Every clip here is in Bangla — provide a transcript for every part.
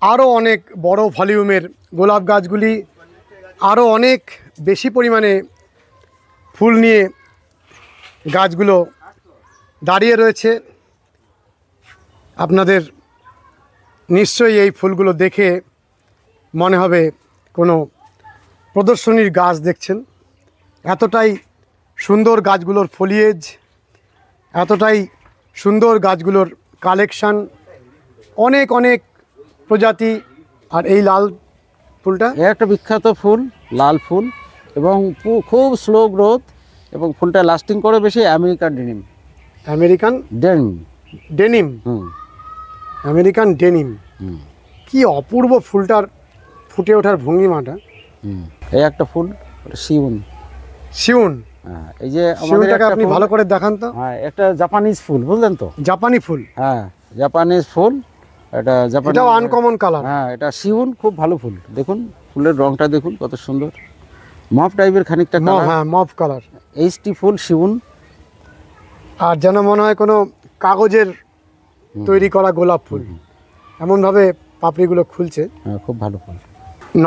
আরও অনেক বড় ভলিউমের গোলাপ গাছগুলি আরও অনেক বেশি পরিমাণে ফুল নিয়ে গাছগুলো দাঁড়িয়ে রয়েছে। আপনাদের নিশ্চয়ই এই ফুলগুলো দেখে মনে হবে কোনো প্রদর্শনীর গাছ দেখছেন। এতটাই সুন্দর গাছগুলোর ফলিয়েজ, এতটাই সুন্দর গাছগুলোর কালেকশান, অনেক অনেক প্রজাতি। আর এই লাল ফুলটা একটা বিখ্যাত ফুল, লাল ফুল, এবং খুব স্লো গ্রোথ, এবং ফুলটা লাস্টিং করে বেশি। American denim. American denim. American denim. কি অপূর্ব ফুলটার ফুটে ওঠার ভঙ্গিমাটা। এই একটা ফুল, শিউন। শিউন, হ্যাঁ, এই যে শিউনটাকে আপনি ভালো করে দেখান তো। হ্যাঁ, একটা জাপানিজ ফুল, বুঝলেন তো? জাপানি ফুল। হ্যাঁ, জাপানিজ ফুল। এটা জাপানি, এটাও আনকমন কালার। হ্যাঁ, এটা শিউন, খুব ভালো ফুল। দেখুন ফুলের রংটা দেখুন কত সুন্দর, মফ টাইপের খানিকটা কালার। হ্যাঁ, মফ কালার। এইচটি ফুল, শিউন। আর যেন মনে হয় কোনো কাগজের তৈরি করা গোলাপ ফুল, এমনভাবে পাপড়িগুলো খুলছে। হ্যাঁ, খুব ভালো ফুল।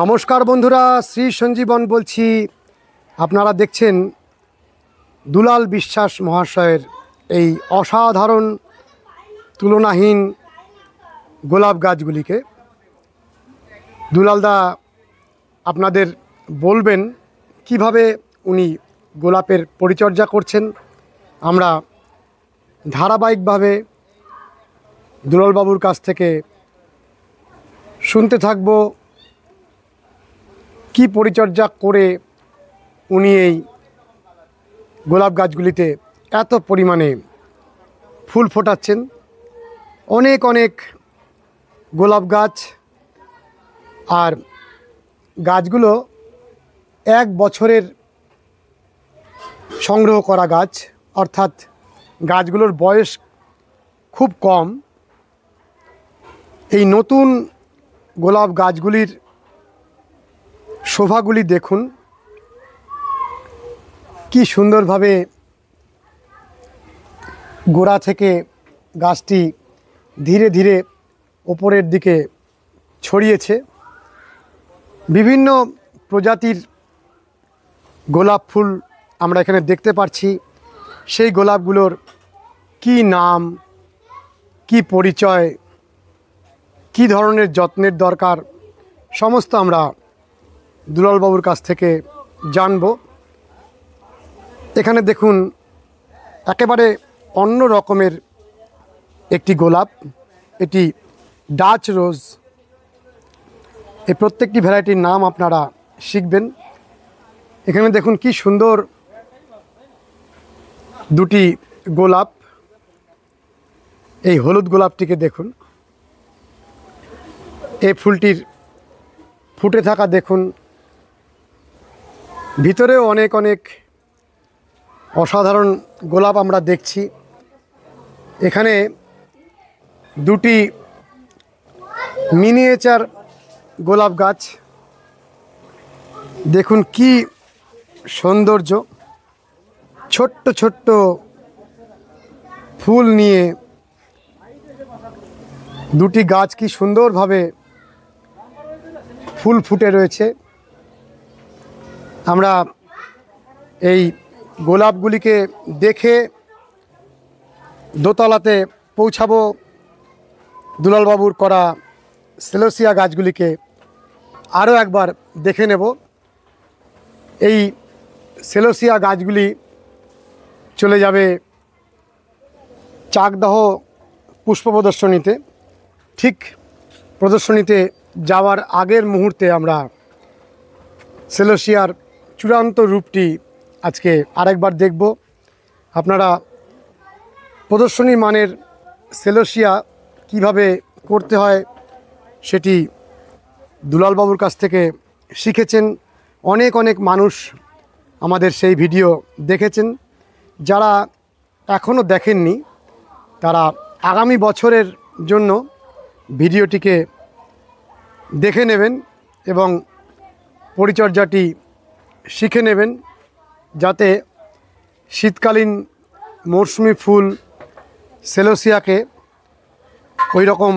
নমস্কার বন্ধুরা, শ্রী সঞ্জীবন বলছি। আপনারা দেখছেন দুলাল বিশ্বাস মহাশয়ের এই অসাধারণ তুলনাহীন গোলাপ গাছগুলিকে। দুলালদা আপনাদের বলবেন কিভাবে উনি গোলাপের পরিচর্যা করছেন। আমরা ধারাবাহিকভাবে দুলালবাবুর কাছ থেকে শুনতে থাকব কি পরিচর্যা করে উনি এই গোলাপ গাছগুলিতে এত পরিমাণে ফুল ফোটাচ্ছেন। অনেক অনেক গোলাপ গাছ, আর গাছগুলো 1 বছরের সংগ্রহ করা গাছ, অর্থাৎ গাছগুলোর বয়স খুব কম। এই নতুন গোলাপ গাছগুলির শোভাগুলি দেখুন, কি সুন্দরভাবে গোড়া থেকে গাছটি ধীরে ধীরে ওপরের দিকে ছড়িয়েছে। বিভিন্ন প্রজাতির গোলাপ ফুল আমরা এখানে দেখতে পাচ্ছি। সেই গোলাপগুলোর কি নাম, কি পরিচয়, কি ধরনের যত্নের দরকার, সমস্ত আমরা দুলালবাবুর কাছ থেকে জানব। এখানে দেখুন একেবারে অন্য রকমের একটি গোলাপ, এটি ডাচ রোজ। এই প্রত্যেকটি ভ্যারাইটির নাম আপনারা শিখবেন। এখানে দেখুন কি সুন্দর দুটি গোলাপ। এই হলুদ গোলাপটিকে দেখুন, এই ফুলটির ফুটে থাকা দেখুন, ভিতরেও অনেক অনেক অসাধারণ গোলাপ আমরা দেখছি। এখানে দুটি মিনিয়েচার গোলাপ গাছ দেখুন, কি সৌন্দর্য। ছোট্ট ছোট্ট ফুল নিয়ে দুটি গাছ কি সুন্দরভাবে ফুল ফুটে রয়েছে। আমরা এই গোলাপগুলিকে দেখে দোতলাতে পৌঁছাবো। দুলালবাবুর করা সেলোসিয়া গাছগুলিকে আরও একবার দেখে নেব। এই সেলোসিয়া গাছগুলি চলে যাবে চাকদাহ পুষ্প প্রদর্শনীতে। ঠিক প্রদর্শনীতে যাওয়ার আগের মুহূর্তে আমরা সেলোসিয়ার চূড়ান্ত রূপটি আজকে আরেকবার দেখব। আপনারা প্রদর্শনী মানের সেলোসিয়া কিভাবে করতে হয় সেটি দুলালবাবুর কাছ থেকে শিখেছেন। অনেক অনেক মানুষ আমাদের সেই ভিডিও দেখেছেন। যারা এখনও দেখেননি তারা আগামী বছরের জন্য ভিডিওটিকে দেখে নেবেন এবং পরিচর্যাটি শিখে নেবেন, যাতে শীতকালীন মরশুমি ফুল সেলোসিয়াকে ওই রকম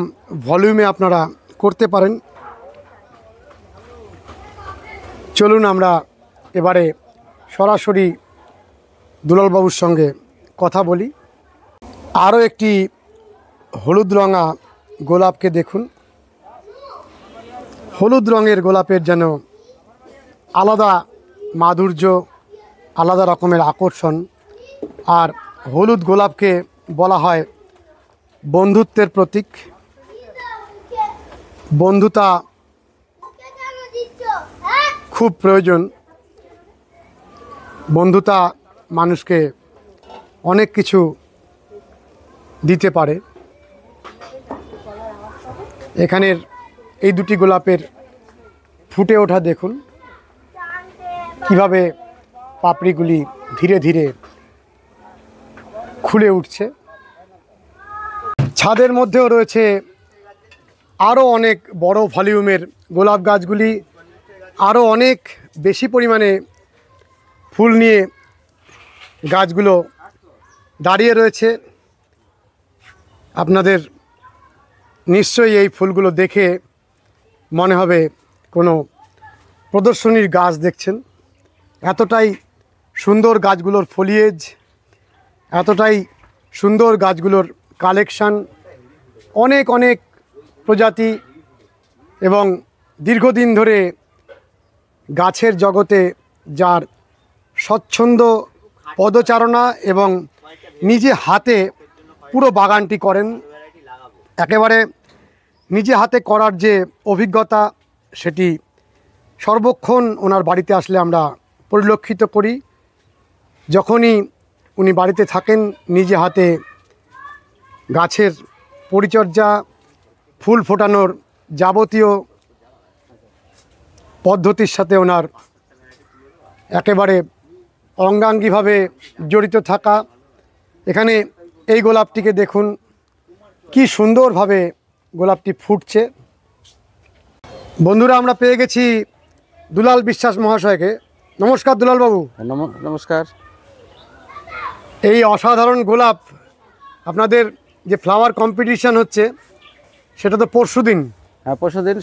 ভলিউমে আপনারা করতে পারেন। চলুন আমরা এবারে সরাসরি দুলালবাবুর সঙ্গে কথা বলি। আরও একটি হলুদ রঙা গোলাপকে দেখুন। হলুদ রঙের গোলাপের যেন আলাদা মাধুর্য, আলাদা রকমের আকর্ষণ। আর হলুদ গোলাপকে বলা হয় বন্ধুত্বের প্রতীক। বন্ধুতা খুব প্রয়োজন। বন্ধুতা মানুষকে অনেক কিছু দিতে পারে। এখানের এই দুটি গোলাপের ফুটে ওঠা দেখুন, কিভাবে পাপড়িগুলি ধীরে ধীরে খুলে উঠছে। ছাদের মধ্যেও রয়েছে আরও অনেক বড় ভলিউমের গোলাপ গাছগুলি, আরও অনেক বেশি পরিমাণে ফুল নিয়ে গাছগুলো দাঁড়িয়ে রয়েছে। আপনাদের নিশ্চয়ই এই ফুলগুলো দেখে মনে হবে কোনো প্রদর্শনীর গাছ দেখছেন। এতটাই সুন্দর গাছগুলোর ফলিয়েজ, এতটাই সুন্দর গাছগুলোর কালেকশান, অনেক অনেক প্রজাতি এবং দীর্ঘদিন ধরে গাছের জগতে যার স্বচ্ছন্দ পদচারণা এবং নিজে হাতে পুরো বাগানটি করেন, একেবারে নিজে হাতে করার যে অভিজ্ঞতা সেটি সর্বক্ষণ ওনার বাড়িতে আসলে আমরা পরিলক্ষিত করি। যখনই উনি বাড়িতে থাকেন নিজে হাতে গাছের পরিচর্যা, ফুল ফোটানোর যাবতীয় পদ্ধতির সাথে ওনার একেবারে অঙ্গাঙ্গিভাবে জড়িত থাকা। এখানে এই গোলাপটিকে দেখুন কি সুন্দরভাবে গোলাপটি ফুটছে। বন্ধুরা, আমরা পেয়ে গেছি দুলাল বিশ্বাস মহাশয়কে। নমস্কার দুলালবাবু। নমস্কার। এই অসাধারণ গোলাপ, আপনাদের যে ফ্লাওয়ার কম্পিটিশান হচ্ছে সেটা তো পরশুদিন। হ্যাঁ, পরশুদিন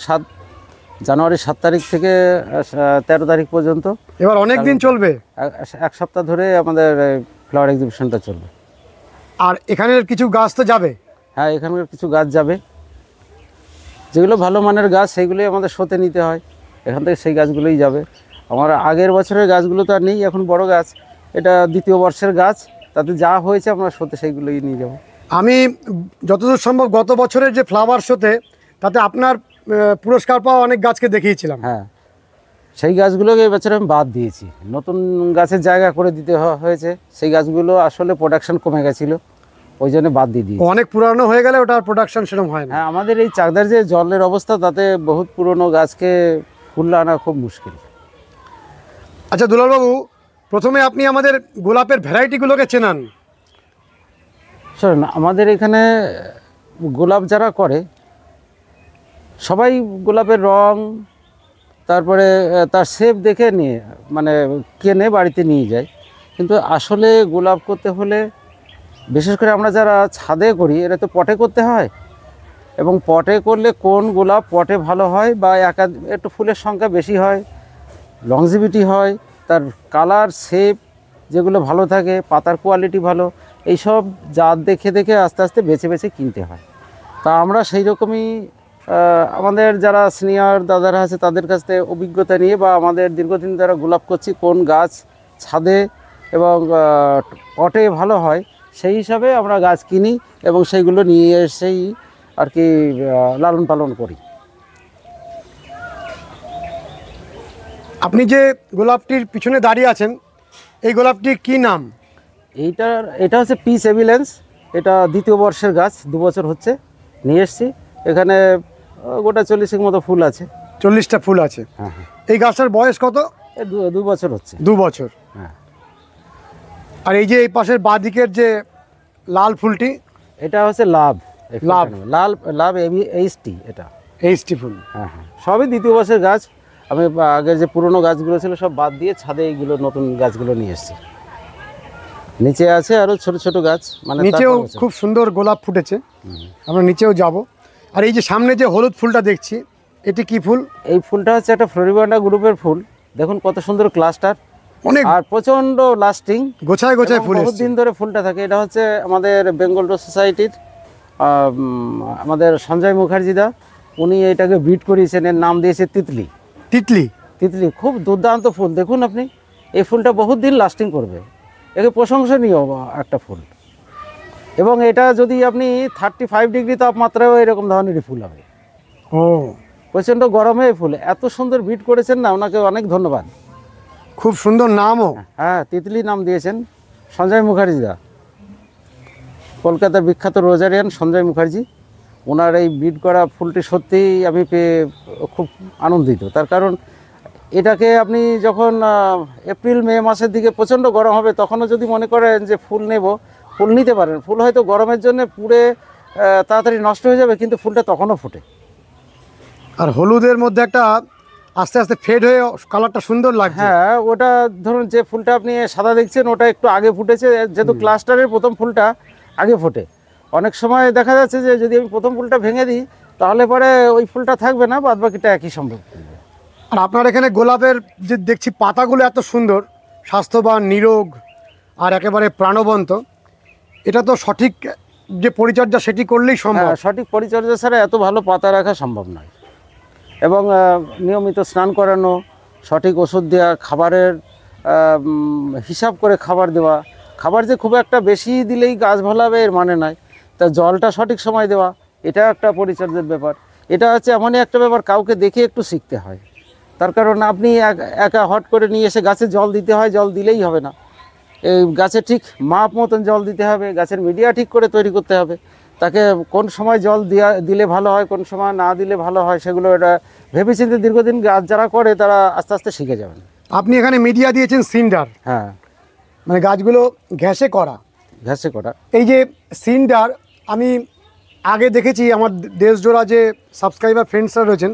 জানুয়ারি 7 তারিখ থেকে 13 তারিখ পর্যন্ত। এবার অনেক দিন চলবে, এক সপ্তাহ ধরে আমাদের ফ্লাওয়ার এক্সিবিশনটা চলবে। আর এখানের কিছু গাছ তো যাবে? হ্যাঁ, এখানকার কিছু গাছ যাবে, যেগুলো ভালো মানের গাছ সেইগুলোই আমাদের শোতে নিতে হয়। এখান থেকে সেই গাছগুলোই যাবে। আমার আগের বছরের গাছগুলো তো আর নেই, এখন বড় গাছ, এটা দ্বিতীয় বর্ষের গাছ, তাতে যা হয়েছে আমরা শোতে সেইগুলোই নিয়ে যাব। আমি যতদূর সম্ভব গত বছরের যে ফ্লাওয়ার শোতে তাতে আপনার পুরস্কার পাওয়া অনেক গাছকে দেখিয়েছিলাম। হ্যাঁ, সেই গাছগুলোকে এবছর আমি বাদ দিয়েছি, নতুন গাছের জায়গা করে দিতে হয়েছে। সেই গাছগুলো আসলে প্রোডাকশন কমে গেছিলো, ওই জন্য বাদ দিয়ে দিয়েছি। অনেক পুরানো হয়ে গেলে ওটার প্রোডাকশন সেরকম হয় না। হ্যাঁ, আমাদের এই চাকদার যে জলের অবস্থা, তাতে বহুত পুরনো গাছকে ফুল আনা খুব মুশকিল। আচ্ছা দুলালবাবু, প্রথমে আপনি আমাদের গোলাপের ভ্যারাইটিগুলোকে চেনান। শোনেন, আমাদের এখানে গোলাপ যারা করে সবাই গোলাপের রং, তারপরে তার শেপ দেখে নিয়ে মানে কেনে বাড়িতে নিয়ে যায়। কিন্তু আসলে গোলাপ করতে হলে, বিশেষ করে আমরা যারা ছাদে করি, এটা তো পটে করতে হয়। এবং পটে করলে কোন গোলাপ পটে ভালো হয় বা একটু ফুলের সংখ্যা বেশি হয়, লংজিভিটি হয়, তার কালার শেপ যেগুলো ভালো থাকে, পাতার কোয়ালিটি ভালো, এইসব জাত দেখে দেখে আস্তে আস্তে বেছে বেছে কিনতে হয়। তা আমরা সেই রকমই আমাদের যারা সিনিয়র দাদারা আছে তাদের কাছ থেকে অভিজ্ঞতা নিয়ে, বা আমাদের দীর্ঘদিন যারা গোলাপ করছি, কোন গাছ ছাদে এবং পটে ভালো হয় সেই হিসাবে আমরা গাছ কিনি এবং সেইগুলো নিয়ে এসেই আর কি লালন পালন করি। আপনি যে গোলাপটির পিছনে দাঁড়িয়ে আছেন, এই গোলাপটির কি নাম? এটা হচ্ছে পিস এভিলেন্স। এটা দ্বিতীয় বর্ষের গাছ, 2 বছর হচ্ছে নিয়ে এসেছি। এখানে গোটা 40 মতো ফুল আছে। 40টা ফুল আছে। হ্যাঁ হ্যাঁ। এই গাছটার বয়স কত? 2 বছর হচ্ছে। 2 বছর। হ্যাঁ। আর এই যে এই পাশের বাঁ দিকের যে লাল ফুলটি, এটা হচ্ছে লাভ। লাভ এইচটি, এটা এইচটি ফুল। হ্যাঁ হ্যাঁ, সবই দ্বিতীয় বর্ষের গাছ। আমি আগের যে পুরনো গাছগুলো ছিল সব বাদ দিয়ে ছাদে এইগুলো নতুন গাছগুলো নিয়ে এসেছি। নিচে আছে আরও ছোট ছোট গাছ, মানে নিচেও খুব সুন্দর গোলাপ ফুটেছে, আমরা নিচেও যাব। আর এই যে সামনে যে হলুদ ফুলটা দেখছি, এটি কি ফুল? এই ফুলটা হচ্ছে একটা ফ্লোরিবান্ডা গ্রুপের ফুল। দেখুন কত সুন্দর ক্লাস্টার, অনেক আর প্রচন্ড লাস্টিং, গোছায় গোছায় ফুল বহুত এসছে। দিন ধরে ফুলটা থাকে। এটা হচ্ছে আমাদের বেঙ্গল রোজ সোসাইটির আমাদের সঞ্জয় মুখার্জিদা, উনি এটাকে ব্রিড করিয়েছেন, এর নাম দিয়েছে তিতলি। তিতলি। তিতলি খুব দুর্দান্ত ফুল। দেখুন আপনি, এই ফুলটা বহুত দিন লাস্টিং করবে, একে প্রশংসনীয় একটা ফুল। এবং এটা যদি আপনি 35 ডিগ্রি তাপমাত্রায়ও এরকম ধরনেরই ফুল হবে। ও, প্রচণ্ড গরমে এই ফুল এত সুন্দর ব্রিড করেছেন না, ওনাকে অনেক ধন্যবাদ। খুব সুন্দর নামও। হ্যাঁ, তিতলি নাম দিয়েছেন সঞ্জয় মুখার্জিদা, কলকাতার বিখ্যাত রোজারিয়ান সঞ্জয় মুখার্জি। ওনার এই ব্রিড করা ফুলটি সত্যিই আমি পেয়ে খুব আনন্দিত। তার কারণ এটাকে আপনি যখন এপ্রিল মে মাসের দিকে প্রচণ্ড গরম হবে, তখনও যদি মনে করেন যে ফুল নেব, ফুল নিতে পারেন। ফুল হয়তো গরমের জন্য পুড়ে তাড়াতাড়ি নষ্ট হয়ে যাবে, কিন্তু ফুলটা তখনও ফোটে। আর হলুদের মধ্যে একটা আস্তে আস্তে ফেড হয়ে কালারটা সুন্দর লাগছে। হ্যাঁ, ওটা ধরুন যে ফুলটা আপনি সাদা দেখছেন, ওটা একটু আগে ফুটেছে, যেহেতু ক্লাস্টারের প্রথম ফুলটা আগে ফোটে। অনেক সময় দেখা যাচ্ছে যে যদি আমি প্রথম ফুলটা ভেঙে দিই, তাহলে পরে ওই ফুলটা থাকবে না, বাদ বাকিটা একই সম্ভব। আর আপনার এখানে গোলাপের যে দেখছি পাতাগুলো এত সুন্দর, স্বাস্থ্যবান, নিরোগ আর একেবারে প্রাণবন্ত, এটা তো সঠিক যে পরিচর্যা সেটি করলেই সম্ভব। হ্যাঁ, সঠিক পরিচর্যা ছাড়া এত ভালো পাতা রাখা সম্ভব নয়। এবং নিয়মিত স্নান করানো, সঠিক ওষুধ দেওয়া, খাবারের হিসাব করে খাবার দেওয়া। খাবার যে খুব একটা বেশি দিলেই গাছ ভালো হবে এর মানে নয়। তা জলটা সঠিক সময় দেওয়া, এটা একটা পরিচর্যার ব্যাপার। এটা হচ্ছে এমনই একটা ব্যাপার, কাউকে দেখে একটু শিখতে হয়। তার কারণ আপনি একা হট করে নিয়ে এসে গাছে জল দিতে হয়, জল দিলেই হবে না। এই গাছে ঠিক মাপ মতন জল দিতে হবে, গাছের মিডিয়া ঠিক করে তৈরি করতে হবে। তাকে কোন সময় জল দিলে ভালো হয়, কোন সময় না দিলে ভালো হয়, সেগুলো এটা ভেবেচিন্তে দীর্ঘদিন গাছ যারা করে তারা আস্তে আস্তে শিখে যাবেন। আপনি এখানে মিডিয়া দিয়েছেন সিন্ডার, হ্যাঁ, মানে গাছগুলো ঘ্যাসে করা। ঘাসে করা। এই যে সিন্ডার, আমি আগে দেখেছি আমার দেশজোড়া যে সাবস্ক্রাইবার ফ্রেন্ডসরা রয়েছেন,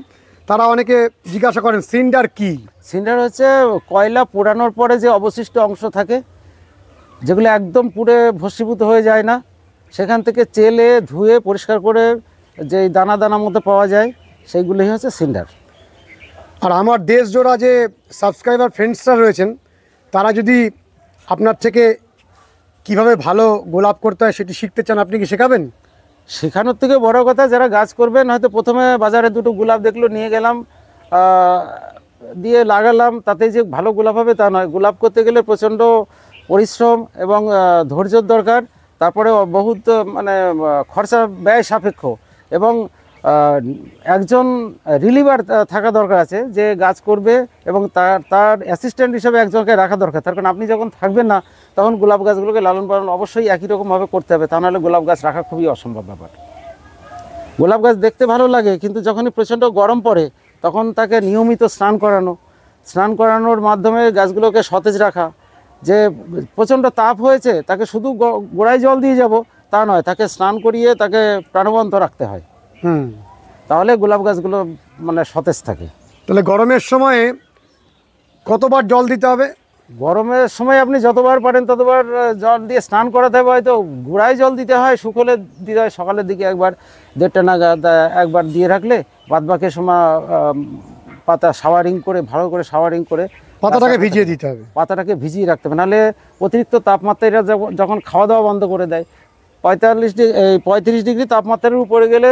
তারা অনেকে জিজ্ঞাসা করেন সিন্ডার কি? সিন্ডার হচ্ছে কয়লা পোড়ানোর পরে যে অবশিষ্ট অংশ থাকে, যেগুলো একদম পুড়ে ভস্মীভূত হয়ে যায় না, সেখান থেকে চেলে ধুয়ে পরিষ্কার করে যে দানা দানা মতো পাওয়া যায়, সেইগুলোই হচ্ছে সিন্ডার। আর আমার দেশজোড়া যে সাবস্ক্রাইবার ফ্রেন্ডসরা রয়েছেন, তারা যদি আপনার থেকে কিভাবে ভালো গোলাপ করতে হয় সেটি শিখতে চান, আপনি কি শেখাবেন? শেখানোর থেকে বড় কথা, যারা গাছ করবেন, হয়তো প্রথমে বাজারে দুটো গোলাপ দেখলো, নিয়ে গেলাম, দিয়ে লাগালাম, তাতে যে ভালো গোলাপ হবে তা নয়। গোলাপ করতে গেলে প্রচণ্ড পরিশ্রম এবং ধৈর্যর দরকার। তারপরে বহুত মানে খরচা ব্যয় সাপেক্ষ, এবং একজন রিলিভার থাকা দরকার আছে যে গাছ করবে, এবং তার অ্যাসিস্ট্যান্ট হিসেবে একজনকে রাখা দরকার। তার কারণ আপনি যখন থাকবেন না, তখন গোলাপ গাছগুলোকে লালন পালন অবশ্যই একই রকমভাবে করতে হবে, তা নাহলে গোলাপ গাছ রাখা খুবই অসম্ভব ব্যাপার। গোলাপ গাছ দেখতে ভালো লাগে, কিন্তু যখনই প্রচণ্ড গরম পড়ে, তখন তাকে নিয়মিত স্নান করানোর মাধ্যমে গাছগুলোকে সতেজ রাখা। যে প্রচণ্ড তাপ হয়েছে, তাকে শুধু গোড়ায় জল দিয়ে যাব তা নয়, তাকে স্নান করিয়ে তাকে প্রাণবন্ত রাখতে হয়, তাহলে গোলাপ গাছগুলো মানে সতেজ থাকে। তাহলে গরমের সময়ে কতবার জল দিতে হবে? গরমের সময় আপনি যতবার পারেন ততবার জল দিয়ে স্নান করাতে হবে। হয়তো গোড়ায় জল দিতে হয়, শুকলে দিতে হয়, সকালের দিকে একবার, 1.5টা নাগাদ একবার দিয়ে রাখলে, বাদবাকি সময় পাতা শাওয়ারিং করে, ভালো করে শাওয়ারিং করে পাতাটাকে ভিজিয়ে দিতে হবে। পাতাটাকে ভিজিয়ে রাখতে হবে, নাহলে অতিরিক্ত তাপমাত্রায় যখন খাওয়া দাওয়া বন্ধ করে দেয়, 35 ডিগ্রি তাপমাত্রার উপরে গেলে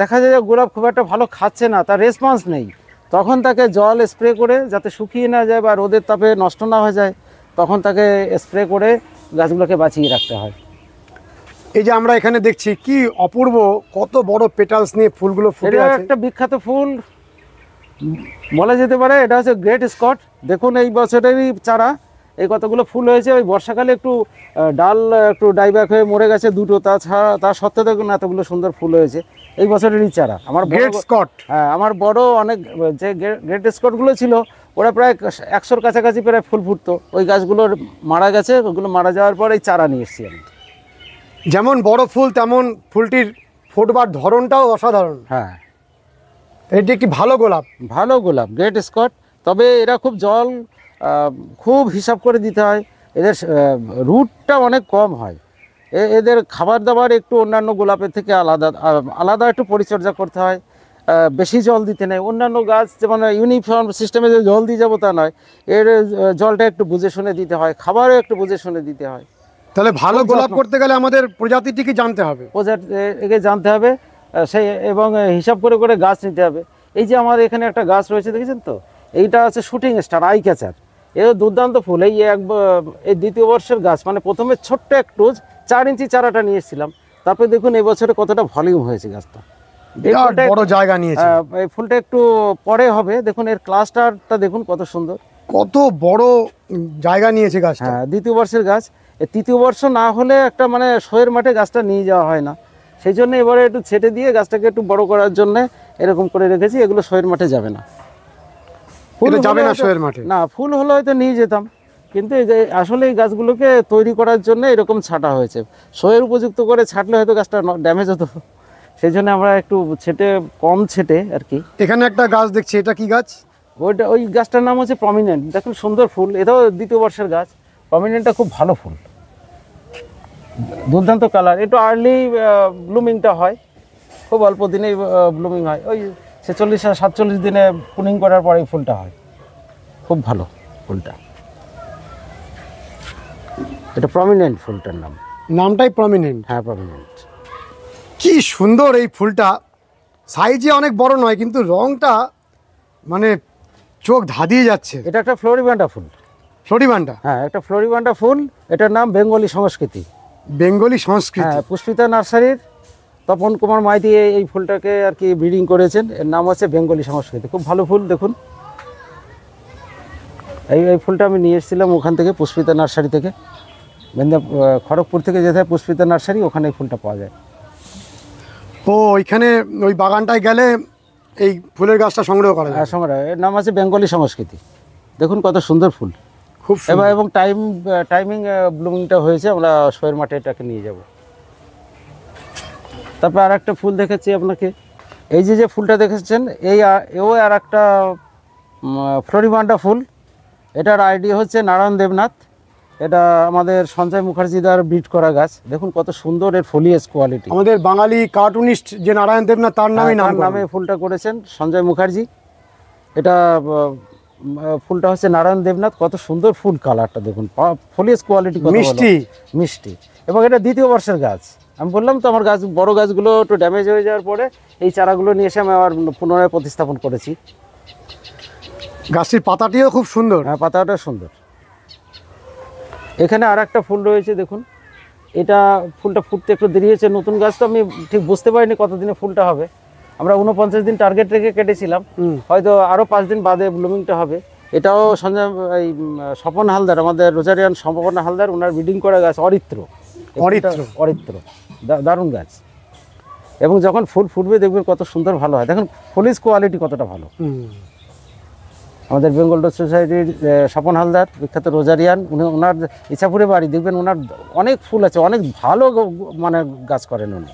দেখা যায় যে গোলাপ খুব একটা ভালো খাচ্ছে না, তার রেসপন্স নেই। তখন তাকে জল স্প্রে করে, যাতে শুকিয়ে না যায় বা রোদের তাপে নষ্ট না হয়ে যায়, তখন তাকে স্প্রে করে গাছগুলোকে বাঁচিয়ে রাখতে হয়। এই যে আমরা এখানে দেখছি কি অপূর্ব, কত বড় পেটালস নিয়ে ফুলগুলো ফুটে এটা আছে। একটা বিখ্যাত ফুল বলা যেতে পারে, এটা হচ্ছে গ্রেট স্কট। দেখুন এই বছরেরই চারা, এই কতগুলো ফুল হয়েছে। ওই বর্ষাকালে একটু ডাল একটু ডাইব্যাক হয়ে মরে গেছে দুটো, তাছাড়া তার সত্ত্বেও দেখুন এতগুলো সুন্দর ফুল হয়েছে। এই বছরেরই চারা আমার গ্রেট স্কট। হ্যাঁ, আমার বড় অনেক যে গ্রেট স্কটগুলো ছিল, ওরা প্রায় 100-র কাছাকাছি প্রায় ফুল ফুটতো। ওই গাছগুলোর মারা গেছে, ওগুলো মারা যাওয়ার পর এই চারা নিয়ে এসেছি আমি। যেমন বড় ফুল, তেমন ফুলটির ফুটবার ধরনটাও অসাধারণ। হ্যাঁ, এটি একটি ভালো গোলাপ, গ্রেট স্কট। তবে এরা খুব জল খুব হিসাব করে দিতে হয়, এদের রুটটা অনেক কম হয়। এদের খাবার দাবার একটু অন্যান্য গোলাপের থেকে আলাদা, আলাদা একটু পরিচর্যা করতে হয়, বেশি জল দিতে নেই। অন্যান্য গাছ যেমন ইউনিফর্ম সিস্টেমে যে জল দিয়ে যাবো তা নয়, এর জলটা একটু বুঝে শুনে দিতে হয়, খাবারও একটু বুঝে শুনে দিতে হয়। তাহলে ভালো গোলাপ করতে গেলে আমাদের প্রজাতিটিকে জানতে হবে, একে জানতে হবে, সেই এবং হিসাব করে করে গাছ নিতে হবে। এই যে আমার এখানে একটা গাছ রয়েছে দেখেছেন তো, এইটা আছে শুটিং স্টার আই ক্যাচার, এর দুর্দান্ত ফুল। এই দ্বিতীয় বর্ষের গাছ, মানে প্রথমে ছোট্ট একটু 4 ইঞ্চি চারাটা নিয়ে এসেছিলাম, তারপরে দেখুন এই বছরে কতটা ভলিউম হয়েছে গাছটা। বড় জায়গা নিয়েছে। এই ফুলটা একটু পরে হবে, দেখুন এর ক্লাস্টারটা দেখুন কত সুন্দর, কত বড় জায়গা নিয়েছে গাছটা। হ্যাঁ, দ্বিতীয় বর্ষের গাছ। তৃতীয় বর্ষ না হলে একটা মানে শোয়ের মাঠে গাছটা নিয়ে যাওয়া হয় না, সেই জন্য এবারে একটু ছেটে দিয়ে গাছটাকে একটু বড় করার জন্য এরকম করে রেখেছি। এগুলো শোয়ের মাঠে যাবে না, ফুল যাবে না শোয়ের মাঠে, না ফুল হলে হয়তো নিয়ে যেতাম, কিন্তু আসলে এই গাছগুলোকে তৈরি করার জন্য এরকম ছাঁটা হয়েছে। শোয়ের উপযুক্ত করে ছাঁটলে হয়তো গাছটা ড্যামেজ হতো, সেই জন্য আমরা একটু কম ছেটে আর কি। এখানে একটা গাছ দেখছি, এটা কি গাছ? ওই গাছটার নাম হচ্ছে প্রমিনেন্ট। দেখুন সুন্দর ফুল, এটাও দ্বিতীয় বর্ষের গাছ। প্রমিনেন্টটা খুব ভালো ফুল, দুর্দান্ত কালার। একটু আর্লি ব্লুমিংটা হয়, খুব অল্প দিনেই ব্লুমিং হয়, ওই 46-47 দিনে পুনিং করার পরে এই ফুলটা হয়, খুব ভালো ফুলটা। এটা প্রমিনেন্ট ফুলটার নাম, নামটাই প্রমিনেন্ট। হ্যাঁ প্রমিনেন্ট। কি সুন্দর এই ফুলটা, সাইজে অনেক বড় নয় কিন্তু রংটা মানে চোখ ধাঁধিয়ে যাচ্ছে। এটা একটা ফ্লোরিবান্ডা ফুল। ফ্লোরিবান্ডা? হ্যাঁ, একটা ফ্লোরিবান্ডা ফুল। এটার নাম বেঙ্গলি সংস্কৃতি। বেঙ্গলি সংস্কৃতি? হ্যাঁ, পুষ্পিতা নার্সারির তপন কুমার মাইতি এই ফুলটাকে আর কি ব্রিডিং করেছেন, এর নাম হচ্ছে বেঙ্গলি সংস্কৃতি। খুব ভালো ফুল, দেখুন এই ফুলটা আমি নিয়ে এসেছিলাম ওখান থেকে, পুষ্পিতা নার্সারি থেকে, খড়গপুর থেকে যেতে হয় পুষ্পিতা নার্সারি, ওখানে এই ফুলটা পাওয়া যায়। ও, ওইখানে ওই বাগানটায় গেলে এই ফুলের গাছটা সংগ্রহ করা যায়? হ্যাঁ, সংগ্রহ। এর নাম আছে বেঙ্গলি সংস্কৃতি। দেখুন কত সুন্দর ফুল, খুব সুন্দর। এবং টাইমিং ব্লুমিংটা হয়েছে, আমরা শোয়ের মাঠে এটাকে নিয়ে যাব। তারপর আর একটা ফুল দেখাচ্ছি আপনাকে, এই যে ফুলটা দেখেছেন, এও আর একটা ফ্লোরিবান্ডা ফুল। এটার আইডি হচ্ছে নারায়ণ দেবনাথ। এটা আমাদের সঞ্জয় মুখার্জি দ্বারা ব্রিড করা গাছ। দেখুন কত সুন্দর এর ফলিয়েজ কোয়ালিটি। আমাদের বাঙালি কার্টুনিস্ট যে নারায়ণ দেবনাথ, তার নামে ফুলটা করেছেন সঞ্জয় মুখার্জি। এটা ফুলটা হচ্ছে নারায়ণ দেবনাথ। কত সুন্দর ফুল, কালারটা দেখুন, ফলিয়েজ কোয়ালিটি কত মিষ্টি। এবং এটা দ্বিতীয় বর্ষের গাছ। আমি বললাম তো আমার গাছ, বড় গাছগুলো একটু ড্যামেজ হয়ে যাওয়ার পরে এই চারাগুলো নিয়ে এসে আমি আবার পুনরায় প্রতিস্থাপন করেছি। গাছটির পাতাটিও খুব সুন্দর। হ্যাঁ, পাতাটা সুন্দর। এখানে আর একটা ফুল রয়েছে, দেখুন এটা ফুলটা ফুটতে একটু দেরি হয়েছে, নতুন গাছ তো আমি ঠিক বুঝতে পারিনি কতদিনে ফুলটা হবে। আমরা 49 দিন টার্গেট রেখে কেটেছিলাম, হয়তো আরও 5 দিন বাদে ব্লুমিংটা হবে। এটাও এই স্বপন হালদার, আমাদের রোজারিয়ান স্বপন হালদার, ওনার ব্রিডিং করা গাছ, অরিত্র। দারুণ গাছ। এবং যখন ফুল ফুটবে দেখবেন কত সুন্দর ভালো হয়। দেখুন ফলিজ কোয়ালিটি কতটা ভালো। আমাদের বেঙ্গল ডোজ সোসাইটির স্বপন হালদার, বিখ্যাত রোজারিয়ান, ওনার ইচ্ছাপুরে বাড়ি, দেখবেন ওনার অনেক ফুল আছে, অনেক ভালো মানে গাছ করেন উনি।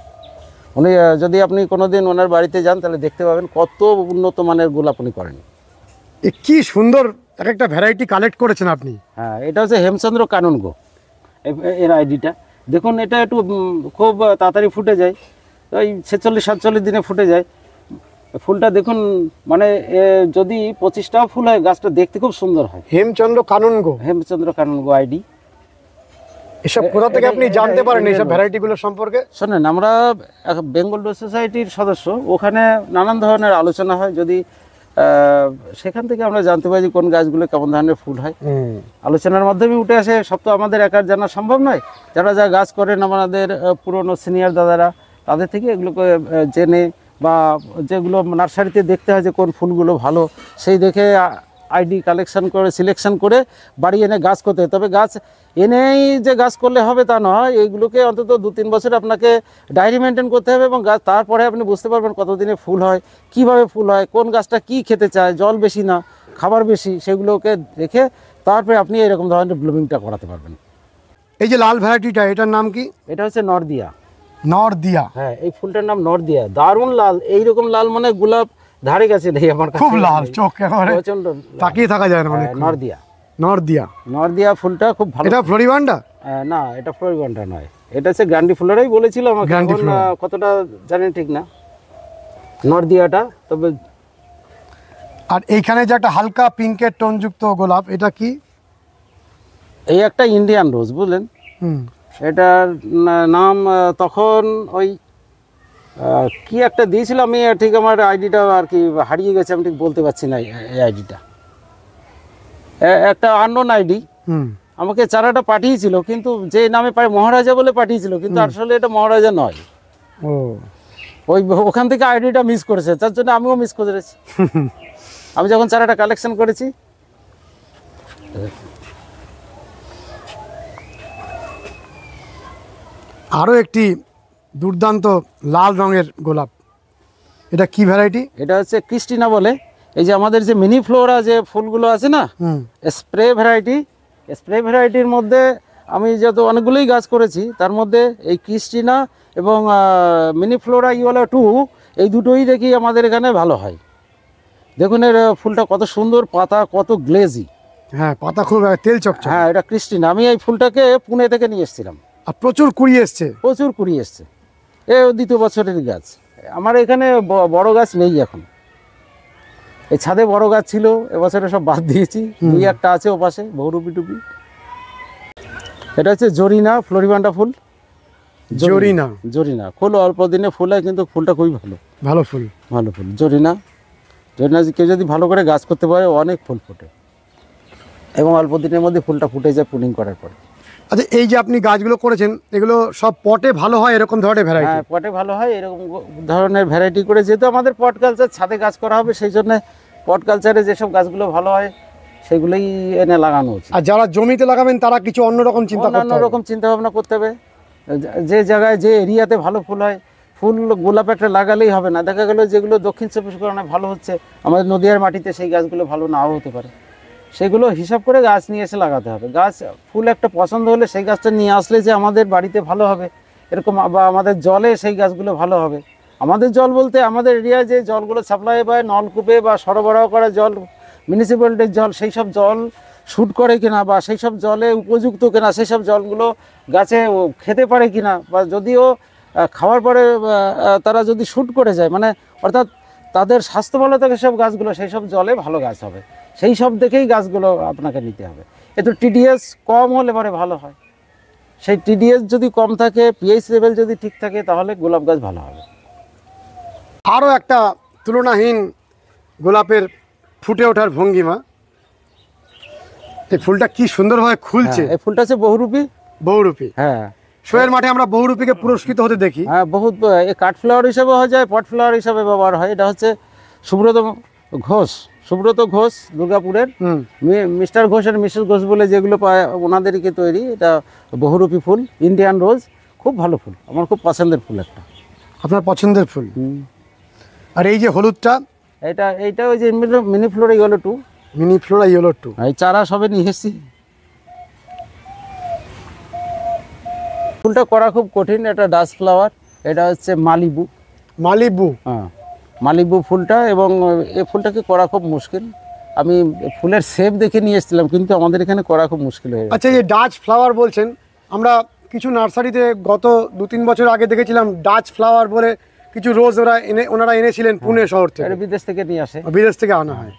যদি আপনি কোনোদিন ওনার বাড়িতে যান তাহলে দেখতে পাবেন কত উন্নত মানের গোলাপ উনি করেন। কি সুন্দর এক একটা ভ্যারাইটি কালেক্ট করেছেন আপনি। হ্যাঁ, এটা হচ্ছে হেমচন্দ্র কাননগো এর আইডিটা। দেখুন এটা একটু খুব তাড়াতাড়ি ফুটে যায়, ওই 46-47 দিনে ফুটে যায়। ফুলটা দেখুন, মানে যদি 25টাও ফুল হয়, গাছটা দেখতে খুব সুন্দর হয়। হেমচন্দ্র কাননগো আইডি। এসব কোথা থেকে আপনি জানতে পারেন এইসব ভ্যারাইটিগুলো সম্পর্কে? শোনেন, আমরা বেঙ্গল ডোজ সোসাইটির সদস্য, ওখানে নানান ধরনের আলোচনা হয়, যদি সেখান থেকে আমরা জানতে পারি কোন গাছগুলো কেমন ধরনের ফুল হয়। আলোচনার মাধ্যমে উঠে আসে, সব তো আমাদের একার জানা সম্ভব নয়। যারা যা গাছ করেন আমাদের পুরনো সিনিয়র দাদারা, তাদের থেকে এগুলোকে জেনে, বা যেগুলো নার্সারিতে দেখতে হয় যে কোন ফুলগুলো ভালো, সেই দেখে আইডি কালেকশন করে সিলেকশন করে বাড়ি এনে গাছ করতে হয়। তবে গাছ এনেই যে গাছ করলে হবে তা নয়, এইগুলোকে অন্তত 2-3 বছর আপনাকে ডায়েরি মেনটেন করতে হবে, এবং গাছ তারপরে আপনি বুঝতে পারবেন কতদিনে ফুল হয়, কিভাবে ফুল হয়, কোন গাছটা কি খেতে চায়, জল বেশি না খাবার বেশি, সেগুলোকে দেখে তারপরে আপনি এরকম ধরনের ব্লুমিংটা করাতে পারবেন। এই যে লাল ভ্যারাইটিটা, এটার নাম কি? এটা হচ্ছে নরদিয়া। হ্যাঁ, এই ফুলটার নাম নরদিয়া। দারুণ লাল, এইরকম লাল মানে গোলাপ ধারে গেছে নেই আমার কাছে, খুব লাল, চোখ একেবারে প্রচন্ড তাকিয়ে থাকা যায় না। নরদিয়া ফুলটা খুব ভালো। এটা ফ্লোরিবান্ডা? না, এটা ফ্লোরিবান্ডা নয়, এটা হচ্ছে গ্রান্ডি ফ্লোরাই বলেছিল আমাকে, গ্রান্ডি এখন ফ্লোরা। কতটা জানি ঠিক না, নর্দিয়াটা। তবে আর এইখানে যে একটা হালকা পিঙ্কের টোনযুক্ত গোলাপ, এটা কি? এই একটা ইন্ডিয়ান রোজ, বুঝলেন? হুম। এটার নাম তখন ওই কি একটা দিয়েছিল, আমি ঠিক আমার আইডিটা আর কি হারিয়ে গেছে, আমি ঠিক বলতে পারছি না এই আইডিটা। একটা আননোন আইডি হুম। আমাকে চারাটা পাঠিয়েছিল, কিন্তু যে নামে মহারাজা বলে পাঠিয়েছিল, কিন্তু আসলে এটা মহারাজা নয়। ও, ওখান থেকে আইডিটা মিস করেছে, তার জন্য আমিও মিস করেছি। আমি যখন চারাটা কালেকশন করেছি। আরও একটি দুর্দান্ত লাল রঙের গোলাপ, এটা কি ভ্যারাইটি? এটা হচ্ছে ক্রিস্টিনা বলে। এই যে আমাদের যে মিনি ফ্লোরা যে ফুলগুলো আছে না, হুম। স্প্রে ভ্যারাইটি, স্প্রে ভ্যারাইটির মধ্যে আমি যত অনেকগুলোই গাছ করেছি, তার মধ্যে এই ক্রিস্টিনা এবং মিনি ফ্লোরা ইওলা 2, এই দুটোই দেখি আমাদের এখানে ভালো হয়। দেখুন এর ফুলটা কত সুন্দর, পাতা কত গ্লেজি। হ্যাঁ, পাতা খুব তেল চকচক। হ্যাঁ, এটা ক্রিস্টিনা। আমি এই ফুলটাকে পুনে থেকে নিয়ে এসেছিলাম, আর প্রচুর কুড়ি এসছে। প্রচুর কুড়ি এসছে। এ দ্বিতীয় বছরের গাছ। আমার এখানে বড় গাছ নেই এখন। এই ছাদে বড় গাছ ছিল, এবছরে সব বাদ দিয়েছি। দুই একটা আছে ও পাশে, বহুরূপী টুপি। এটা হচ্ছে জরিনা ফ্লোরিবান্ডা ফুল। জরিনা। জরিনা ফুল অল্প দিনে ফুল হয়, কিন্তু ফুলটা খুবই ভালো, ভালো ফুল। ভালো ফুল। জরিনা, জরিনা কেউ যদি ভালো করে গাছ করতে পারে, অনেক ফুল ফোটে এবং অল্প দিনের মধ্যে ফুলটা ফুটে যায় পুনিং করার পরে। আচ্ছা, এই যে আপনি গাছগুলো করেছেন, এগুলো সব পটে ভালো হয় এরকম ধরনের ভ্যারাইটি? হ্যাঁ, পটে ভালো হয় এরকম ধরনের ভ্যারাইটি করে। যেহেতু আমাদের পট কালচার ছাদে গাছ করা হবে, সেই জন্য পট কালচারে যেসব গাছগুলো ভালো হয় সেগুলোই এনে লাগানো উচিত। আর যারা জমিতে লাগাবেন তারা কিছু অন্যরকম চিন্তা করতে অন্যান্য হবে। রকম চিন্তা ভাবনা করতে হবে। যে জায়গায় যে এরিয়াতে ভালো ফুল হয়, ফুল গোলাপ একটা লাগালেই হবে না। দেখা গেল যেগুলো দক্ষিণ চব্বিশ পরগনায় ভালো হচ্ছে, আমাদের নদীয়ার মাটিতে সেই গাছগুলো ভালো নাও হতে পারে। সেগুলো হিসাব করে গাছ নিয়ে এসে লাগাতে হবে। গাছ ফুল একটা পছন্দ হলে সেই গাছটা নিয়ে আসলে যে আমাদের বাড়িতে ভালো হবে এরকম, বা আমাদের জলে সেই গাছগুলো ভালো হবে। আমাদের জল বলতে আমাদের এরিয়ায় যে জলগুলো সাপ্লাই হয় নলকূপে বা সরবরাহ করা জল, মিউনিসিপ্যালিটির জল, সেই সব জল শ্যুট করে কিনা বা সেই সব জলে উপযুক্ত কিনা, সেই সব জলগুলো গাছে খেতে পারে কিনা, বা যদিও খাওয়ার পরে তারা যদি শ্যুট করে যায়, মানে অর্থাৎ তাদের স্বাস্থ্য ভালো থাকে সব গাছগুলো, সেই সব জলে ভালো গাছ হবে। সেই সব দেখেই গাছগুলো আপনাকে নিতে হবে। একটু টিডিএস কম হলে পরে ভালো হয়। সেই টিডিএস যদি কম থাকে, পিএইচ লেভেল যদি ঠিক থাকে, তাহলে গোলাপ গাছ ভালো হবে। আরও একটা তুলনাহীন গোলাপের ফুটে ওঠার ভঙ্গিমা, এই ফুলটা কি সুন্দরভাবে খুলছে। এই ফুলটা হচ্ছে বহুরূপী। বহুরূপী। হ্যাঁ, শোয়ের মাঠে আমরা বহুরূপীকে পুরস্কৃত হতে দেখি। হ্যাঁ, বহুত। এই কাঠ ফ্লাওয়ার হিসাবে হয়ে যায়, পট ফ্লাওয়ার হিসাবে ব্যবহার হয়। এটা হচ্ছে সুব্রত ঘোষ, সুব্রত ঘোষ দুর্গাপুরের। হুম। মিস্টার ঘোষ আর মিসেস ঘোষ বলে যেগুলো পায়, ওনাদেরকে তৈরি। এটা বহুরূপী ফুল, ইন্ডিয়ান রোজ, খুব ভালো ফুল, আমার খুব পছন্দের ফুল একটা। আপনার পছন্দের ফুল। আর এই যে হলুদটা, এইটা ওই যে mini Flora yellow 2, mini Flora yellow 2। এই চারা সবে নিয়ে এসেছি। ফুলটা করা খুব কঠিন। এটা ডাস্ট ফ্লাওয়ার, এটা হচ্ছে মালিবু। মালিবু। হ্যাঁ, মালিবু ফুলটা, এবং এই ফুলটাকে করা খুব মুশকিল। আমি ফুলের শেপ দেখে নিয়ে এসেছিলাম, কিন্তু আমাদের এখানে করা খুব মুশকিল হয়ে গেছে। আচ্ছা, এই যে ডাচ ফ্লাওয়ার বলছেন, আমরা কিছু নার্সারিতে গত 2-3 বছর আগে দেখেছিলাম ডাচ ফ্লাওয়ার বলে কিছু রোজ ওনারা এনেছিলেন পুনে শহর থেকে। এটা বিদেশ থেকে নিয়ে আসে, বিদেশ থেকে আনা হয়।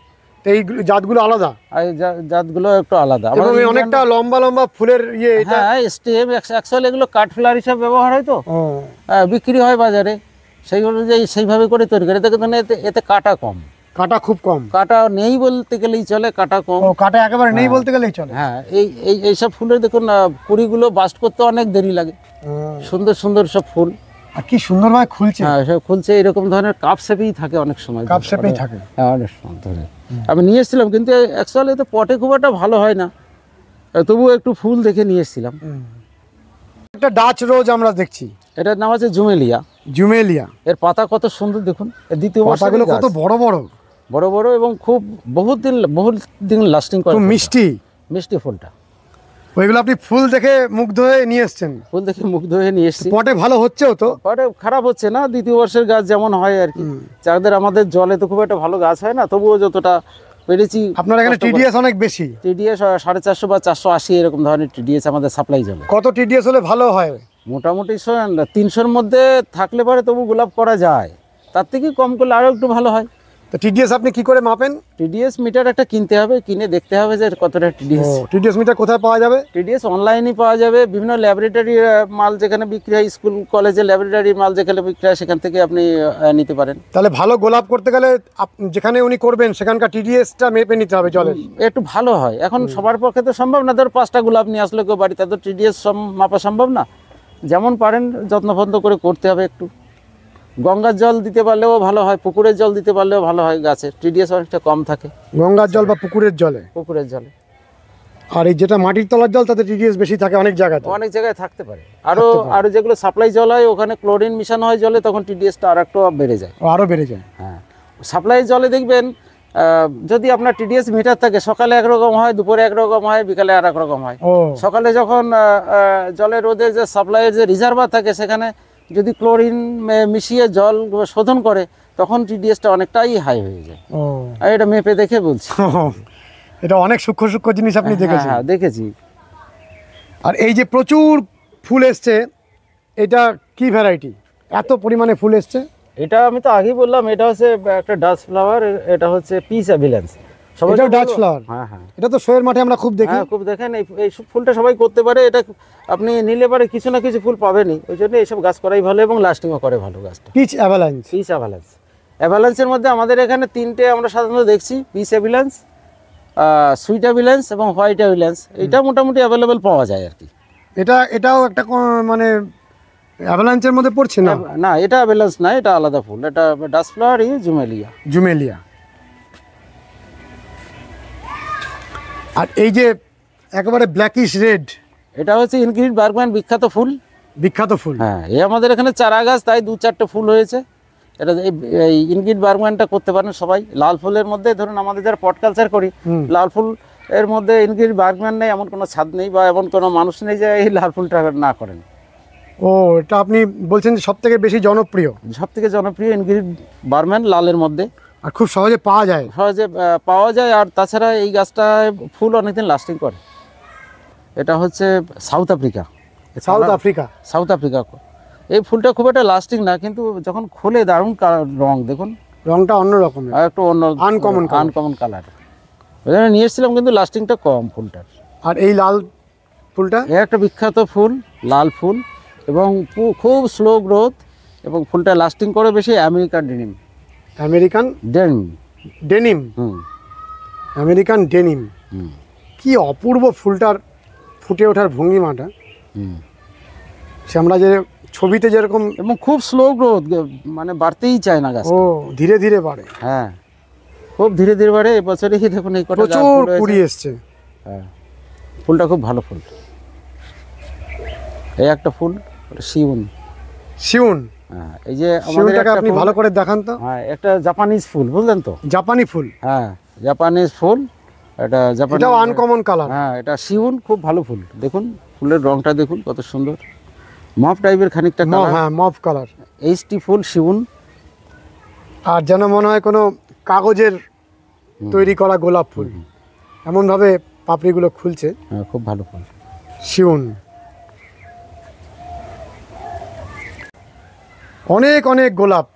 তো এই জাতগুলো আলাদা, আর এই জাতগুলো একটু আলাদা, এবং অনেকটা লম্বা লম্বা ফুলের ইয়ে। হ্যাঁ, স্টেম অ্যাকচুয়ালি এগুলো কাঠ ফ্লাওয়ার হিসাবে ব্যবহার হয়, তো বিক্রি হয় বাজারে। সেই অনুযায়ী সেইভাবে করে তৈরি করে। দেখে এতে কাটা কম, কাটা খুব কম। কাটা নেই বলতে গেলেই চলে, কাটা কম। কাটা একেবারে নেই বলতে গেলেই চলে। হ্যাঁ, এইসব ফুলের দেখুন কুড়িগুলো বাস্ট করতে অনেক দেরি লাগে। সুন্দর সুন্দর সব ফুল, আর কি সুন্দরভাবে খুলছে। হ্যাঁ, সব খুলছে এরকম ধরনের কাপ শেপেই থাকে অনেক সময়, কাপ শেপেই থাকে। হ্যাঁ, অনেক সময় ধরে আমি নিয়ে এসেছিলাম, কিন্তু অ্যাকচুয়ালি এতে পটে খুব একটা ভালো হয় না, তবুও একটু ফুল দেখে নিয়ে এসেছিলাম। একটা ডাচ রোজ আমরা দেখছি, এটার নাম আছে জুমেলিয়া। জুমেলিয়া। এর পাতা কত সুন্দর দেখুন, এর দ্বিতীয় পাতাগুলো কত বড় বড় বড় বড়, এবং খুব বহুত দিন লাস্টিং করে। খুব মিষ্টি মিষ্টি ফুলটা। ওইগুলো আপনি ফুল দেখে মুগ্ধ হয়ে নিয়ে এসছেন? ফুল দেখে মুগ্ধ হয়ে নিয়ে এসেছি। পটে ভালো হচ্ছেও তো? পটে খারাপ হচ্ছে না, দ্বিতীয় বর্ষের গাছ যেমন হয় আর কি। যাদের আমাদের জলে তো খুব একটা ভালো গাছ হয় না, তবুও যতটা পেরেছি। আপনার এখানে টিডিএস অনেক বেশি? টিডিএস 450 বা 480 এরকম ধরনের টিডিএস আমাদের সাপ্লাই জলে। কত টিডিএস হলে ভালো হয়? মোটামুটি 300-র মধ্যে থাকলে পরে তবু গোলাপ করা যায়, তার থেকে কম করলে আরও একটু ভালো হয়। তো টিডিএস আপনি কি করে মাপেন? টিডিএস মিটার একটা কিনতে হবে, কিনে দেখতে হবে যে কতটা টিডিএস। টিডিএস মিটার কোথায় পাওয়া যাবে? টিডিএস অনলাইনে পাওয়া যাবে, বিভিন্ন ল্যাবরেটরি মাল যেখানে বিক্রি হয়, স্কুল কলেজে ল্যাবরেটরি মাল যেখানে বিক্রি হয় সেখান থেকে আপনি নিতে পারেন। তাহলে ভালো গোলাপ করতে গেলে যেখানে উনি করবেন সেখানকার টিডিএসটা মেপে নিতে হবে জলের। একটু ভালো হয়, এখন সবার পক্ষে তো সম্ভব না, ধর 5টা গোলাপ নিয়ে আসলে কেউ বাড়িতে, তো টিডিএস মাপা সম্ভব না। যেমন পারেন যত্নফত্ন করে করতে হবে একটু। গঙ্গার জল দিতে পারলেও ভালো হয়, পুকুরের জল দিতে পারলেও ভালো হয়, গাছের টিডিএস অনেকটা কম থাকে গঙ্গার জল বা পুকুরের জলে। পুকুরের জলে। আর এই যেটা মাটির তলার জল তাতে টিডিএস বেশি থাকে অনেক জায়গাতে। অনেক জায়গায় থাকতে পারে। আরও যেগুলো সাপ্লাই জল হয় ওখানে ক্লোরিন মিশানো হয় জলে, তখন টিডিএসটা আর একটু বেড়ে যায়। আরও বেড়ে যায়। হ্যাঁ, সাপ্লাই জলে দেখবেন যদি আপনার টিডিএস মিটার থাকে, সকালে একরকম হয়, দুপুরে একরকম হয়, বিকালে আর এক রকম হয়। সকালে যখন জলের রোদে যে সাপ্লাইয়ের যে রিজার্ভার থাকে সেখানে যদি ক্লোরিন মিশিয়ে জল শোধন করে তখন টিডিএসটা অনেকটাই হাই হয়ে যায়। আর এটা মেপে দেখে বলছি। এটা অনেক সূক্ষ্ম সূক্ষ্ম জিনিস আপনি দেখেছেন। হ্যাঁ, দেখেছি। আর এই যে প্রচুর ফুল এসছে, এটা কি ভ্যারাইটি? এত পরিমাণে ফুল এসছে। এটা আমি তো আগেই বললাম, এটা হচ্ছে একটা ডাচ ফ্লাওয়ার, এটা হচ্ছে পিস অ্যাভিলেন্স। এটাও ডাচ ফ্লাওয়ার? হ্যাঁ হ্যাঁ, এটা তো শোয়ের মাঠে আমরা খুব দেখি। হ্যাঁ, খুব দেখেন। এই ফুলটা সবাই করতে পারে, এটা আপনি নিলে পারে কিছু না কিছু ফুল পাবেনই, ওই জন্য এইসব গাছ করাই ভালো এবং লাস্টিংও করে ভালো গাছটা। Peach avalanche. Peace avalanche. অ্যাভালান্সের মধ্যে আমাদের এখানে 3টে আমরা সাধারণত দেখছি, পিস অ্যাভিলান্স, সুইট অ্যাভিলান্স এবং হোয়াইট অ্যাভিলান্স। এটা মোটামুটি অ্যাভেলেবেল পাওয়া যায় আর কি। এটাও একটা মানে অ্যাভালান্সের মধ্যে পড়ছে না? না, এটা অ্যাভিলান্স না, এটা আলাদা ফুল, এটা ডাচ ফ্লাওয়ার, জুমেলিয়া। আর এই যে একেবারে ব্ল্যাকিশ রেড, এটা হচ্ছে ইনগ্রিড বার্গম্যান, বিখ্যাত ফুল। হ্যাঁ, এই আমাদের এখানে চারা গাছ, তাই 2-4টে ফুল হয়েছে। এটা এই ইনগ্রিড বার্গম্যানটা করতে পারেন সবাই। লাল ফুলের মধ্যে ধরুন আমাদের যারা পট কালচার করি, লাল ফুল এর মধ্যে ইনগ্রিড বার্গম্যান নেই এমন কোনো ছাদ নেই বা এমন কোনো মানুষ নেই যে এই লাল ফুলটা না করেন। এটা আপনি বলছেন যে সব থেকে বেশি জনপ্রিয়? সব থেকে জনপ্রিয় ইনগ্রিড বার্গম্যান, লালের মধ্যে। আর খুব সহজে পাওয়া যায়। আর তাছাড়া এই গাছটায় ফুল অনেকদিন লাস্টিং করে। এটা হচ্ছে সাউথ আফ্রিকা। এই ফুলটা খুব একটা লাস্টিং না, কিন্তু যখন খোলে দারুণ রং, দেখুন রংটা অন্যরকম, আর একটু অন্য আনকমন কালার। ওই জন্য নিয়ে এসেছিলাম, কিন্তু লাস্টিংটা কম ফুলটার। আর এই লাল ফুলটা একটা বিখ্যাত ফুল, লাল ফুল, এবং খুব স্লো গ্রোথ, এবং ফুলটা লাস্টিং করে বেশি। American denim. কি অপূর্ব ফুলটার ফুটে ওঠার ভঙ্গিমাটা। সে আমরা যে ছবিতে যেরকম, এবং খুব স্লো গ্রোথ, মানে বাড়তেই চায় না গাছ, ধীরে ধীরে বাড়ে। হ্যাঁ, খুব ধীরে ধীরে বাড়ে। এবছরে দেখুন এই প্রচুর কুড়ি এসছে। হ্যাঁ, ফুলটা খুব ভালো ফুল। এই একটা ফুল, শিউন। হ্যাঁ, এই যে আমাদের আপনি ভালো করে দেখান তো। হ্যাঁ, একটা জাপানিজ ফুল, বুঝলেন তো? জাপানি ফুল। হ্যাঁ, জাপানিজ ফুল। এটাও আনকমন কালার। হ্যাঁ, এটা শিউন, খুব ভালো ফুল। দেখুন ফুলের রংটা দেখুন কত সুন্দর, মফ টাইপের খানিকটা কালার। হ্যাঁ, মফ কালার। এইচটি ফুল, শিউন। আর যেন মনে হয় কোনো কাগজের তৈরি করা গোলাপ ফুল, এমন ভাবে পাপড়িগুলো খুলছে। হ্যাঁ, খুব ভালো ফুল, শিউন। অনেক অনেক গোলাপ।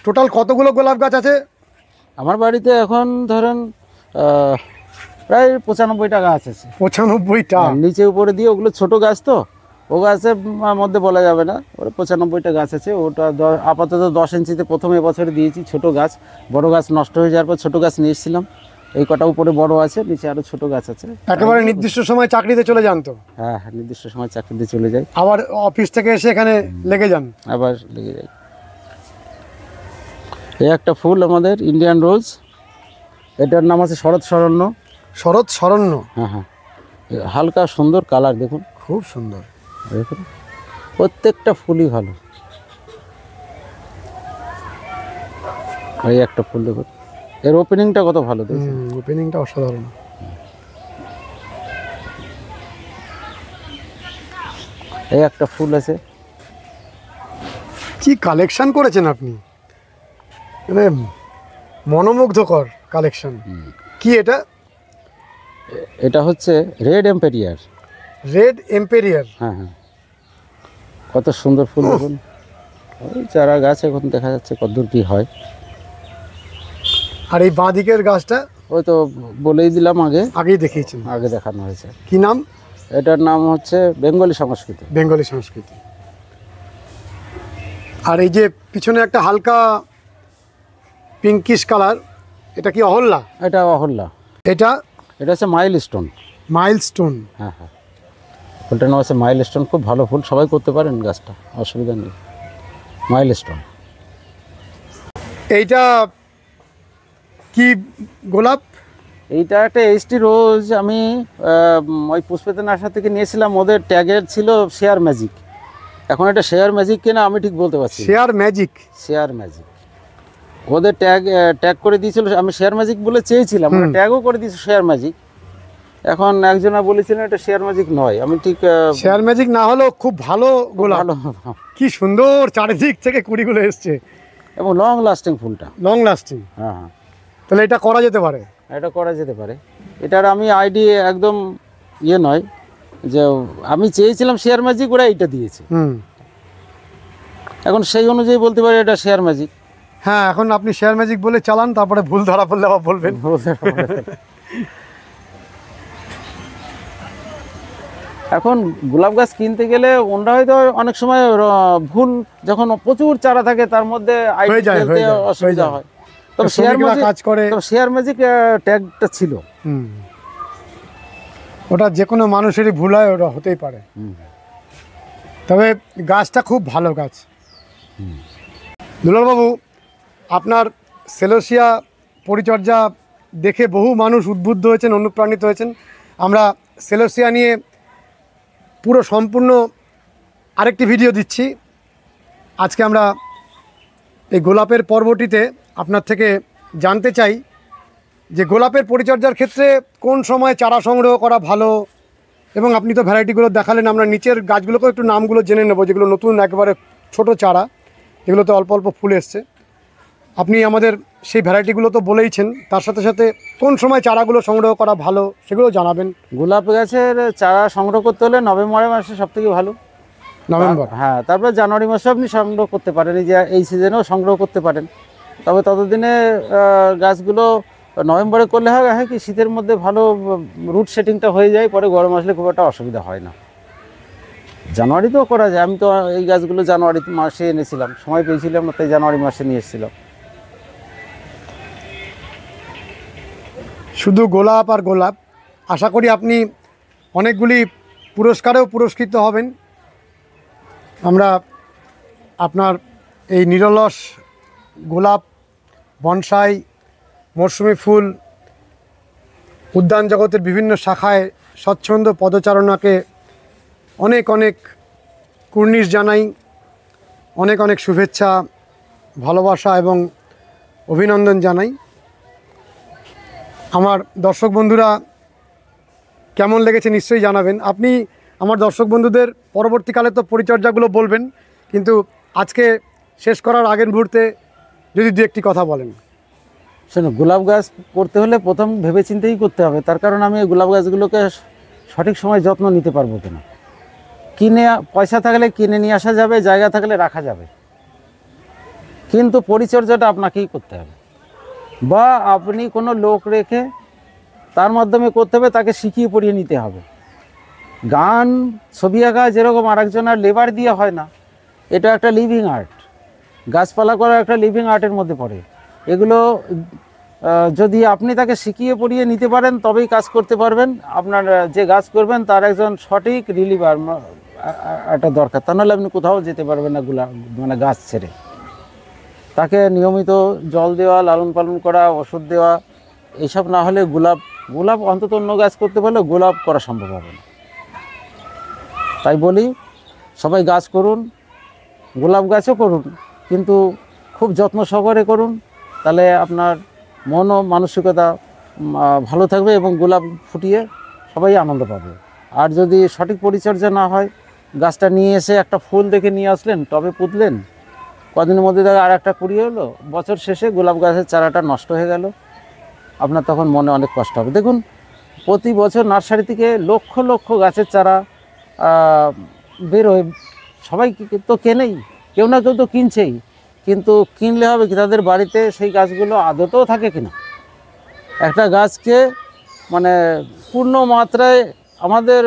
টোটাল কতগুলো গোলাপ গাছ আছে আমার বাড়িতে? এখন ধরেন প্রায় 95টা গাছ আছে। 95টা? নিচে উপরে দিয়ে, ওগুলো ছোট গাছ তো, ও গাছের মধ্যে বলা যাবে না। ওরা 95টা গাছ আছে। ওটা আপাতত 10 ইঞ্চিতে প্রথম এবছরে দিয়েছি, ছোট গাছ। বড় গাছ নষ্ট হয়ে যাওয়ার পর ছোট গাছ নিয়ে এসেছিলাম। এই কটা উপরে বড় আছে, নিচে আরো ছোট গাছ আছে। একেবারে নির্দিষ্ট সময় চাকরিতে চলে যান তো? হ্যাঁ, নির্দিষ্ট সময় চাকরিতে চলে যাই, আবার অফিস থেকে এসে এখানে লেগে যান, আবার লেগে যাই। এই একটা ফুল আমাদের ইন্ডিয়ান রোজ, এটার নাম আছে শরৎ শরণ্য। হ্যাঁ হ্যাঁ, হালকা সুন্দর কালার, দেখুন খুব সুন্দর। দেখুন প্রত্যেকটা ফুলই ভালো। এই একটা ফুল দেখুন, এর ওপেনিংটা কত ভালো, দেখুন ওপেনিংটা অসাধারণ। এই একটা ফুল আছে। কি কালেকশন করেছেন আপনি, মানে মনোমুগ্ধকর কালেকশন। কি এটা? এটা হচ্ছে রেড এম্পেরিয়ার। Red ampere? হ্যাঁ হ্যাঁ, কত সুন্দর ফুল দেখুন। ওই চারা গাছ এখন দেখা যাচ্ছে কতদূর কী হয়। আর এই বাঁ দিকের গাছটা ওই তো বলেই দিলাম, আগেই দেখিয়েছেন, আগে দেখানো হয়েছে। কি নাম? এটার নাম হচ্ছে বেঙ্গলি সংস্কৃতি। বেঙ্গলি সংস্কৃতি। আর এই যে পিছনে একটা হালকা পিঙ্কিশ কালার, এটা কি অহল্যা? এটা অহল্যা। এটা এটা হচ্ছে মাইলস্টোন। মাইলস্টোন। হ্যাঁ হ্যাঁ, ফুলটার নাম হচ্ছে মাইলস্টোন। খুব ভালো ফুল, সবাই করতে পারেন গাছটা, অসুবিধা নেই। মাইলস্টোন। এইটা কি গোলাপ? এইটা একটা এইচটি রোজ। আমি ওই পুষ্পেতে নার্সারি থেকে নিয়েছিলাম, ওদের ট্যাগের ছিল শেয়ার ম্যাজিক। এখন এটা শেয়ার ম্যাজিক কিনা আমি ঠিক বলতে পারছি। Share magic? শেয়ার ম্যাজিক ওদের ট্যাগ করে দিয়েছিল। আমি শেয়ার ম্যাজিক বলে চেয়েছিলাম, ট্যাগও করে দিয়েছে শেয়ার ম্যাজিক। এখন একজনা বলেছিলেন এটা শেয়ার ম্যাজিক নয়। আমি ঠিক শেয়ার ম্যাজিক না হলেও খুব ভালো গোলাপ। ভালো, কি সুন্দর চারিদিক থেকে কুড়িগুলো এসছে এবং লং লাস্টিং ফুলটা। Long lasting. হ্যাঁ হ্যাঁ, তাহলে এটা করা যেতে পারে? এটা করা যেতে পারে। এটার আমি আইডি একদম নয় যে আমি চেয়েছিলাম শেয়ার ম্যাজিক, ওরা এইটা দিয়েছে। এখন সেই অনুযায়ী বলতে পারি এটা শেয়ার ম্যাজিক। হ্যাঁ, এখন আপনি শেয়ার ম্যাজিক বলে চালান, তারপরে ভুল ধরা পড়লে আবার বলবেন। এখন গোলাপ গাছ কিনতে গেলে ওনরা হয়তো অনেক সময় ভুল, যখন প্রচুর চারা থাকে তার মধ্যে আইডি ফেলতে অসুবিধা হয়। তবে শেয়ার ম্যাজিক ট্যাগটা ছিল। ওটা যে কোনো মানুষেরই ভুল হয়, ওটা হতেই পারে। তবে গাছটা খুব ভালো গাছ। দুলালবাবু, আপনার সেলোসিয়া পরিচর্যা দেখে বহু মানুষ উদ্বুদ্ধ হয়েছেন, অনুপ্রাণিত হয়েছেন। আমরা সেলোসিয়া নিয়ে পুরো সম্পূর্ণ আরেকটি ভিডিও দিচ্ছি। আজকে আমরা এই গোলাপের পর্বটিতে আপনার থেকে জানতে চাই যে গোলাপের পরিচর্যার ক্ষেত্রে কোন সময় চারা সংগ্রহ করা ভালো, এবং আপনি তো ভ্যারাইটিগুলো দেখালেন। আমরা নিচের গাছগুলোকেও একটু নামগুলো জেনে নেব, যেগুলো নতুন একেবারে ছোট চারা, এগুলোতে অল্প অল্প ফুল এসছে। আপনি আমাদের সেই ভ্যারাইটিগুলো তো বলেইছেন, তার সাথে সাথে কোন সময় চারাগুলো সংগ্রহ করা ভালো সেগুলো জানাবেন। গোলাপ গাছের চারা সংগ্রহ করতে হলে নভেম্বর মাসে সবথেকে ভালো। নভেম্বর? হ্যাঁ, তারপরে জানুয়ারি মাসে আপনি সংগ্রহ করতে পারেন, এই সিজনেও সংগ্রহ করতে পারেন। তবে ততদিনে গাছগুলো নভেম্বরে করলে হয় কি শীতের মধ্যে ভালো রুট সেটিংটা হয়ে যায়, পরে গরম আসলে খুব একটা অসুবিধা হয় না। জানুয়ারিতেও করা যায়। আমি তো এই গাছগুলো জানুয়ারি মাসে এনেছিলাম, সময় পেয়েছিলাম না, তাই জানুয়ারি মাসে নিয়ে এসেছিলাম। শুধু গোলাপ আর গোলাপ। আশা করি আপনি অনেকগুলি পুরস্কারেও পুরস্কৃত হবেন। আমরা আপনার এই নিরলস গোলাপ, বনসাই, মরশুমি ফুল, উদ্যান জগতের বিভিন্ন শাখায় স্বচ্ছন্দ পদচারণাকে অনেক অনেক কুর্নিশ জানাই, অনেক অনেক শুভেচ্ছা, ভালোবাসা এবং অভিনন্দন জানাই। আমার দর্শক বন্ধুরা কেমন লেগেছে নিশ্চয়ই জানাবেন। আপনি আমার দর্শক বন্ধুদের পরবর্তীকালে তো পরিচর্যাগুলো বলবেন, কিন্তু আজকে শেষ করার আগের মুহূর্তে যদি দু একটি কথা বলেন। শোনো, গোলাপ গাছ করতে হলে প্রথম ভেবেচিন্তেই করতে হবে। তার কারণ আমি এই গোলাপ গাছগুলোকে সঠিক সময় যত্ন নিতে পারবো কিনা। কিনে পয়সা থাকলে কিনে নিয়ে আসা যাবে, জায়গা থাকলে রাখা যাবে, কিন্তু পরিচর্যাটা আপনাকেই করতে হবে, বা আপনি কোনো লোক রেখে তার মাধ্যমে করতে হবে, তাকে শিখিয়ে পড়িয়ে নিতে হবে। গান, ছবি আঁকা যেরকম আরেকজনের লেবার দিয়ে হয় না, এটা একটা লিভিং আর্ট। গাছপালা করা একটা লিভিং আর্টের মধ্যে পড়ে। এগুলো যদি আপনি তাকে শিখিয়ে পড়িয়ে নিতে পারেন তবেই কাজ করতে পারবেন। আপনার যে গাছ করবেন তার একজন সঠিক রিলিভার একটা দরকার, তা নাহলে আপনি কোথাও যেতে পারবেন না মানে গাছ ছেড়ে। তাকে নিয়মিত জল দেওয়া, লালন পালন করা, ওষুধ দেওয়া, এইসব না হলে গোলাপ অন্তত অন্য গাছ করতে পারলে গোলাপ করা সম্ভব হবে না। তাই বলি, সবাই গাছ করুন, গোলাপ গাছও করুন, কিন্তু খুব যত্ন সহকারে করুন, তাহলে আপনার মন ও মানসিকতা ভালো থাকবে এবং গোলাপ ফুটিয়ে সবাই আনন্দ পাবে। আর যদি সঠিক পরিচর্যা না হয়, গাছটা নিয়ে এসে একটা ফুল দেখে নিয়ে আসলেন, টবে পুঁতলেন, কদিনের মধ্যে দেখা আর একটা কুড়িয়ে হলো, বছর শেষে গোলাপ গাছের চারাটা নষ্ট হয়ে গেল, আপনার তখন মনে অনেক কষ্ট হবে। দেখুন, প্রতি বছর নার্সারি থেকে লক্ষ লক্ষ গাছের চারা বেরোয়, সবাই তো কেনেই, কেউ না কেউ তো কিনছেই, কিন্তু কিনলে হবে কি তাদের বাড়িতে সেই গাছগুলো আদতেও থাকে কিনা। একটা গাছকে মানে পূর্ণ মাত্রায় আমাদের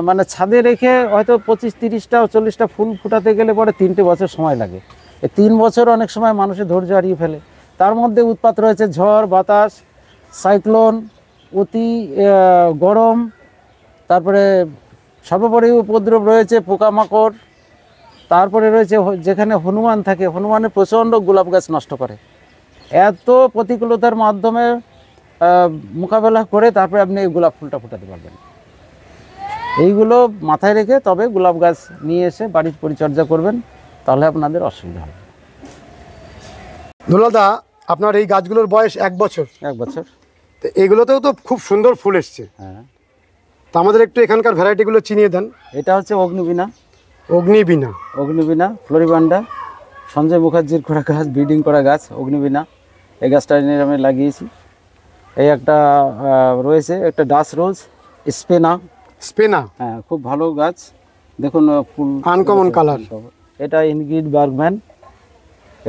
মানে ছাদে রেখে হয়তো 25-30টা 40টা ফুল ফুটাতে গেলে পরে 3টে বছর সময় লাগে। এই 3 বছর অনেক সময় মানুষের ধৈর্য হারিয়ে ফেলে। তার মধ্যে উৎপাত রয়েছে ঝড় বাতাস, সাইক্লোন, অতি গরম, তারপরে সর্বোপরি উপদ্রব রয়েছে পোকামাকড়, তারপরে রয়েছে যেখানে হনুমান থাকে, হনুমানের প্রচণ্ড গোলাপ গাছ নষ্ট করে। এত প্রতিকূলতার মাধ্যমে মোকাবেলা করে তারপরে আপনি এই গোলাপ ফুলটা ফোটাতে পারবেন। এইগুলো মাথায় রেখে তবে গোলাপ গাছ নিয়ে এসে বাড়ির পরিচর্যা করবেন, তাহলে আপনাদের অসুবিধা হবে। দুলাদা, আপনার এই গাছগুলোর বয়স 1 বছর। 1 বছর। তো এগুলোতেও তো খুব সুন্দর ফুল এসছে। হ্যাঁ, তো আমাদের একটু এখানকার ভ্যারাইটিগুলো চিনিয়ে দেন। এটা হচ্ছে অগ্নিবীণা। অগ্নিবীণা। অগ্নিবীণা ফ্লোরিবান্ডা, সঞ্জয় মুখার্জির করা গাছ, ব্রিডিং করা গাছ অগ্নিবীণা। এই গাছটা নিয়ে আমি লাগিয়েছি। এই একটা রয়েছে একটা ডাস রোজ স্পেনা। স্পেনা, হ্যাঁ, খুব ভালো গাছ। দেখুন ফুল আনকমন কালার। এটা ইনগ্রিড বার্গম্যান।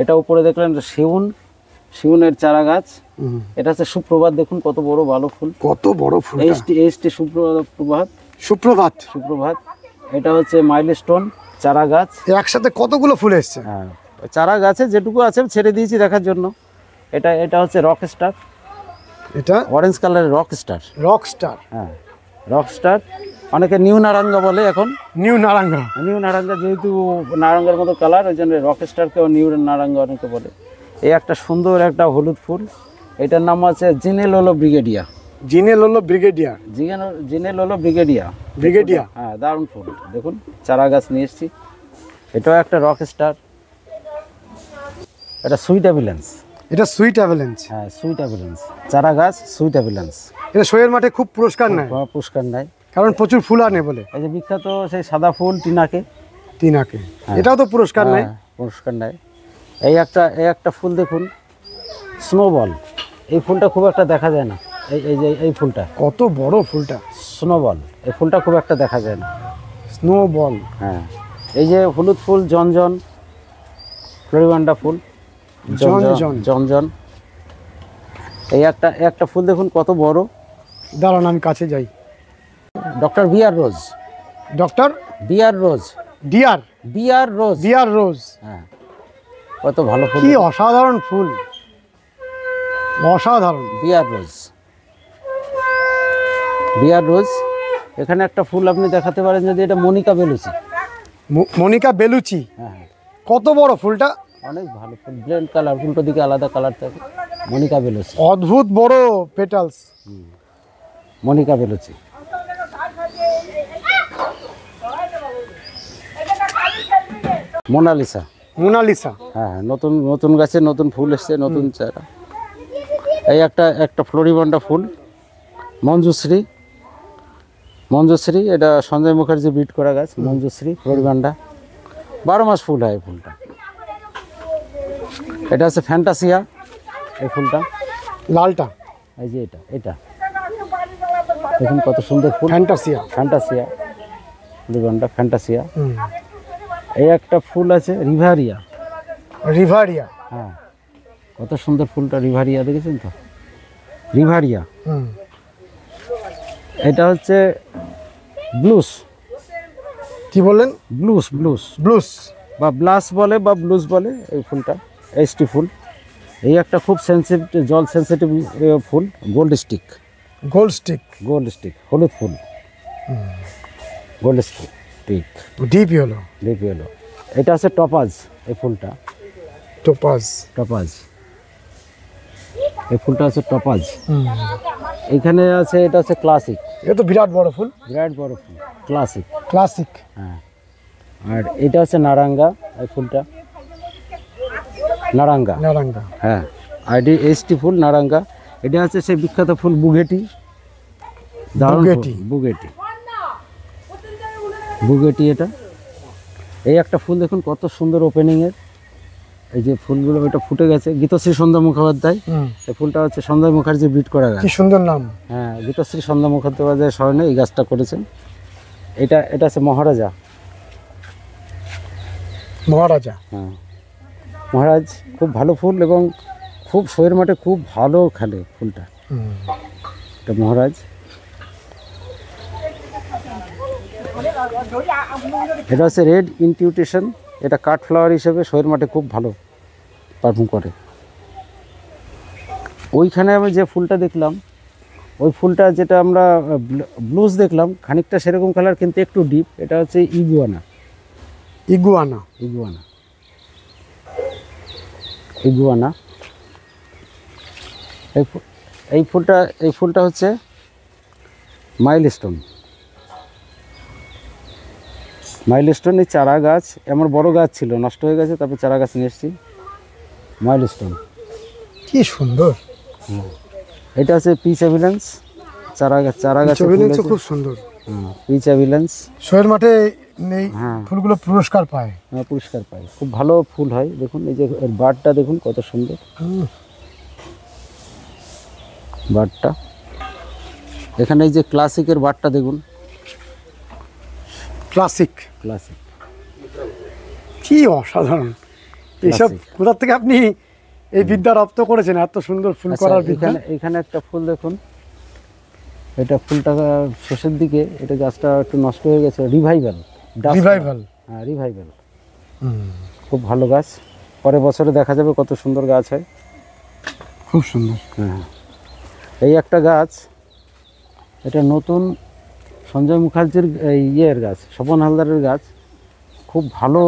এটা উপরে দেখলেন শিউন, শিউনের চারা গাছ। এটা হচ্ছে সুপ্রভাত, দেখুন কত বড় ভালো ফুল, কত বড় ফুল। এইচটি সুপ্রভাত। সুপ্রভাত। সুপ্রভাত। এটা হচ্ছে মাইলস্টোন চারা গাছ। একসাথে কতগুলো ফুল এসছে। হ্যাঁ, চারা গাছে যেটুকু আছে ছেড়ে দিয়েছি দেখার জন্য। এটা হচ্ছে রক স্টার। এটা অরেঞ্জ কালারের রক স্টার। Rock star. হ্যাঁ, রক স্টার। অনেকে নিউ নারাঙ্গা বলে এখন। নিউ নারাঙ্গা। নিউ নারাঙ্গা যেহেতু নারাঙ্গার মতো কালার, ওই জন্য রক স্টারকেও নিউ নারাঙ্গা অনেকে বলে। এই একটা সুন্দর একটা হলুদ ফুল, এটার নাম আছে জিনেলোলো ব্রিগেডিয়া। জিনেলোলো ব্রিগেডিয়া। জিনেলোলো ব্রিগেডিয়া। ব্রিগেডিয়া। হ্যাঁ, দারুণ ফুল। দেখুন চারা গাছ নিয়ে এসেছি। এটাও একটা রক স্টার। এটা সুইট অ্যাভিলেন্স। এটা সুইট অ্যাভেলেন্স। হ্যাঁ, সুইট অ্যাভিলেন্স চারা গাছ, সুইট অ্যাভিলেন্স। এটা শোয়ের মাঠে খুব পুরস্কার নেয়, পুরস্কার নেয়, কারণ প্রচুর ফুল আনে বলে। এই যে বিখ্যাত সেই সাদা ফুল টিনাকে। টিনাকে এটাও তো পুরস্কার নেয়। পুরস্কার নেয়। এই একটা ফুল দেখুন, স্নোবল। এই ফুলটা খুব একটা দেখা যায় না। এই ফুলটা কত বড় ফুলটা। স্নোবল, এই ফুলটা খুব একটা দেখা যায় না। স্নোবল। হ্যাঁ, এই যে হলুদ ফুল জনজন, ফ্লোরিবান্ডা ফুল জনজন। এই একটা ফুল দেখুন কত বড়। দাঁড়ান আমি কাছে যাই। ডক্টর বিআর রোজ। ডক্টর বিআর রোজ। বিআর রোজ। হ্যাঁ, কত ভালো ফুল, কি অসাধারণ ফুল, অসাধারণ। বিআর রোজ। এখানে একটা ফুল আপনি দেখাতে পারেন যদি, এটা মনিকা বেলুচি। মনিকা বেলুচি। হ্যাঁ, কত বড় ফুলটা। অনেক ভালো ফুল, ব্লেন্ড কালার, উল্টো দিকে আলাদা কালার থাকে। মনিকা বেলুচি, অদ্ভুত বড় পেটালস। মনিকা বেলুচি। মোনালিসা। হ্যাঁ, নতুন গাছে নতুন ফুল এসছে, নতুন চারা। এই একটা ফ্লোরিবান্ডা ফুল, মঞ্জুশ্রী। এটা সঞ্জয় মুখার্জি ব্রিড করা গাছ, মঞ্জুশ্রী ফ্লোরিবান্ডা। 12 মাস ফুল হয় এই ফুলটা। এটা হচ্ছে ফ্যান্টাসিয়া, এই ফুলটা লালটা। এই যে এটা দেখুন কত সুন্দর ফুল, ফ্যান্টাসিয়া ফ্লোরিবান্ডা, ফ্যান্টাসিয়া। এই একটা ফুল আছে রিভারিয়া। হ্যাঁ, কত সুন্দর ফুলটা, রিভারিয়া, দেখেছেন তো? রিভারিয়া। এটা হচ্ছে ব্লুস। কি বললেন? ব্লুস বা ব্লাস বলে বা ব্লুস বলে। এই ফুলটা এইচটি ফুল। এই একটা খুব সেন্সিটিভ, জল সেন্সিটিভ ফুল, গোল্ড স্টিক। হলুদ ফুল, গোল্ড স্টিক, ডিপ ইয়েলো। এটা আছে টপাজ। এই ফুলটা টপাজ। এই ফুলটা আছে টপাজ। এখানে আছে, এটা আছে ক্লাসিক। এটা তো বিরাট বড় ফুল, ক্লাসিক। হ্যাঁ, আর এটা আছে নারাঙ্গা। এই ফুলটা নারাঙ্গা। হ্যাঁ, আইডি এইচটি ফুল নারাঙ্গা। এটা আছে সেই বিখ্যাত ফুল বুগেটি। বুগেটি এটা। এই একটা ফুল দেখুন কত সুন্দর ওপেনিংয়ের। এই যে ফুলগুলো, এটা ফুটে গেছে, গীতশ্রী সন্ধ্যা মুখোপাধ্যায়। এই ফুলটা হচ্ছে সঞ্জয় মুখার্জি ব্রিড করা গাছ। কি সুন্দর নাম। হ্যাঁ, গীতশ্রী সন্ধ্যা মুখোপাধ্যায়ের স্মরণে এই গাছটা করেছেন। এটা আছে মহারাজা। মহারাজা। হ্যাঁ, মহারাজ খুব ভালো ফুল এবং খুব শোয়ের মাঠে খুব ভালো খেলে ফুলটা। এটা মহারাজ। এটা হচ্ছে রেড ইনটিউটেশন, এটা কাঠ ফ্লাওয়ার হিসেবে শোয়ের মাঠে খুব ভালো পারফর্ম করে। ওইখানে আমি যে ফুলটা দেখলাম, ওই ফুলটা যেটা আমরা ব্লুজ দেখলাম, খানিকটা সেরকম কালার কিন্তু একটু ডিপ। এটা হচ্ছে ইগুয়ানা। ইগুয়ানা। Iguana, iguana. এই ফুলটা হচ্ছে মাইলস্টোন। মাইলস্টোন এই চারা গাছ, আমার বড় গাছ ছিল, নষ্ট হয়ে গেছে, তারপর চারা গাছ নিয়ে এসেছি। মাইলস্টোন কি সুন্দর। এটা হচ্ছে পিচ অ্যাভিলেন্স, চারা গাছ খুব সুন্দর। পিচ অ্যাভিলেন্স শোয়ের মাঠে এই ফুলগুলো পুরস্কার পায়। হ্যাঁ, পুরস্কার পায়, খুব ভালো ফুল হয়। দেখুন এই যে এর বাডটা দেখুন কত সুন্দর বাডটা। এখানে এই যে ক্লাসিকের বাডটা দেখুন, ক্লাসিক। ক্লাসিক কি অসাধারণ। এইসব কোথা থেকে আপনি এই বিদ্যা রপ্ত করেছেন, এত সুন্দর ফুল করার বিদ্যা? এখানে একটা ফুল দেখুন, এটা ফুলটা শেষের দিকে, এটা গাছটা একটু নষ্ট হয়ে গেছে। রিভাইভাল। হ্যাঁ, রিভাইভাল খুব ভালো গাছ। পরের বছরে দেখা যাবে কত সুন্দর গাছ হয়, খুব সুন্দর। হ্যাঁ, এই একটা গাছ, এটা নতুন সঞ্জয় মুখার্জির ইয়ের গাছ, স্বপন হালদারের গাছ, খুব ভালো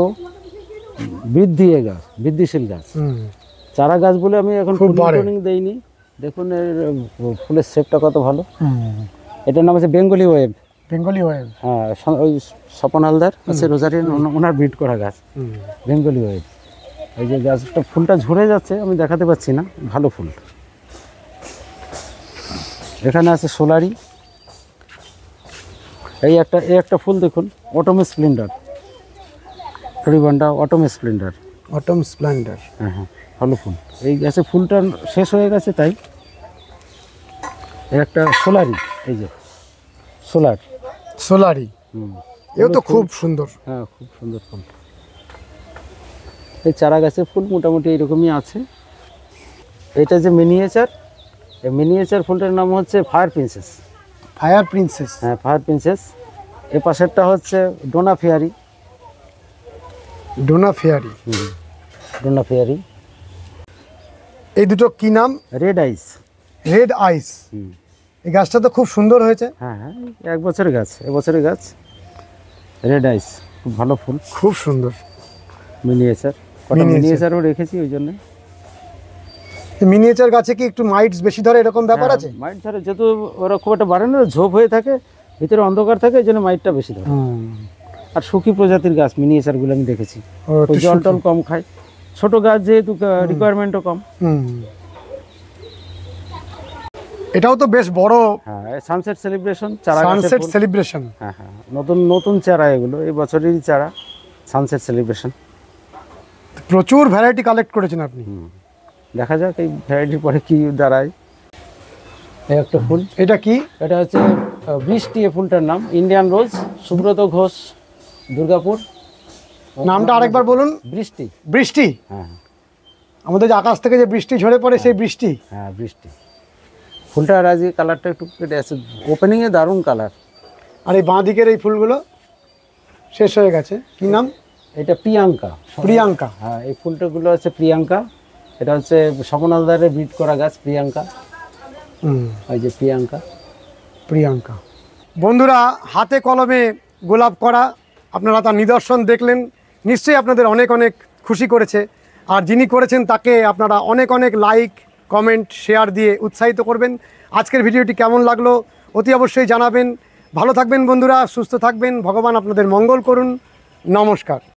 বৃদ্ধিশীল গাছ। চারা গাছ বলে আমি এখন ট্রেনিং দেইনি। দেখুন এর ফুলের শেপটা কত ভালো। এটার নাম আছে বেঙ্গলি ওয়েব। বেঙ্গলি ওয়েব, হ্যাঁ, ওই স্বপন হালদার আছে রোজারিয়ান, ওনার ব্রিড করা গাছ বেঙ্গলি ওয়েব। এই যে গাছটা ফুলটা ঝরে যাচ্ছে, আমি দেখাতে পাচ্ছি না, ভালো ফুল। এখানে আছে সোলারি। এই একটা ফুল দেখুন, অটোম স্প্লেন্ডার, ফ্রিবান্ডা অটোম স্প্লেন্ডার। হ্যাঁ হ্যাঁ, ভালো ফুল। এই গাছে ফুলটা শেষ হয়ে গেছে, তাই এই একটা সোলারি। এই যে সোলারি, এও তো খুব সুন্দর। হ্যাঁ, খুব সুন্দর ফুল। এই চারা গাছের ফুল মোটামুটি এইরকমই আছে। এটা যে মিনিয়েচার, এই মিনিয়েচার ফুলটার নাম হচ্ছে ফায়ার প্রিন্সেস। ফায়ার প্রিন্সেস, হ্যাঁ, ফায়ার প্রিন্সেস। এ পাশেরটা হচ্ছে ডোনা ফেয়ারি। ডোনা ফেয়ারি। এই দুটো কি নাম? রেড আইস। এই গাছটা তো খুব সুন্দর হয়েছে। হ্যাঁ হ্যাঁ, এবছরের গাছ রেড আইস, খুব ভালো ফুল, খুব সুন্দর। মিনিয়েচারও রেখেছি ওই জন্য। মিনিয়েচার গাছে কি একটু মাইটস বেশি ধরে, এরকম ব্যাপার আছে? মাইট ধরে, যেহেতু ওরা খুব একটা বাড়ে না, ঝোপ হয়ে থাকে, ভিতরে অন্ধকার থাকে, এই জন্য মাইটটা বেশি ধরে। আর শুকি প্রজাতির গাছ মিনিয়েচারগুলো আমি দেখেছি, জল টল কম খায়, ছোট গাছ যেহেতু রিকোয়ারমেন্টও কম। এটাও তো বেশ বড়। হ্যাঁ, সানসেট সেলিব্রেশন। হ্যাঁ হ্যাঁ, নতুন চারা এগুলো, এই বছরেরই চারা, সানসেট সেলিব্রেশন। প্রচুর ভ্যারাইটি কালেক্ট করেছেন আপনি। দেখা যাক এই ভ্যারাইটির পরে কি দাঁড়ায়। এই একটা ফুল, এটা কি? এটা হচ্ছে বৃষ্টি। এই ফুলটার নাম ইন্ডিয়ান রোজ, সুব্রত ঘোষ, দুর্গাপুর। নামটা আরেকবার বলুন। বৃষ্টি। হ্যাঁ, আমাদের যে আকাশ থেকে যে বৃষ্টি ঝরে পড়ে, সেই বৃষ্টি। হ্যাঁ, বৃষ্টি। ফুলটা আর আজকে কালারটা একটু কেটে আছে, ওপেনিংয়ে দারুণ কালার। আর এই বাঁ দিকের এই ফুলগুলো শেষ হয়ে গেছে। কি নাম? এটা প্রিয়াঙ্কা। হ্যাঁ, এই ফুলটাগুলো হচ্ছে প্রিয়াঙ্কা। এটা হচ্ছে স্বপন হালদারের ব্রিড করা গাছ, প্রিয়াঙ্কা। এই যে প্রিয়াঙ্কা। বন্ধুরা, হাতে কলমে গোলাপ করা, আপনারা তার নিদর্শন দেখলেন, নিশ্চয়ই আপনাদের অনেক অনেক খুশি করেছে। আর যিনি করেছেন তাকে আপনারা অনেক অনেক লাইক, কমেন্ট, শেয়ার দিয়ে উৎসাহিত করবেন। আজকের ভিডিওটি কেমন লাগলো অতি অবশ্যই জানাবেন। ভালো থাকবেন বন্ধুরা, সুস্থ থাকবেন, ভগবান আপনাদের মঙ্গল করুন। নমস্কার।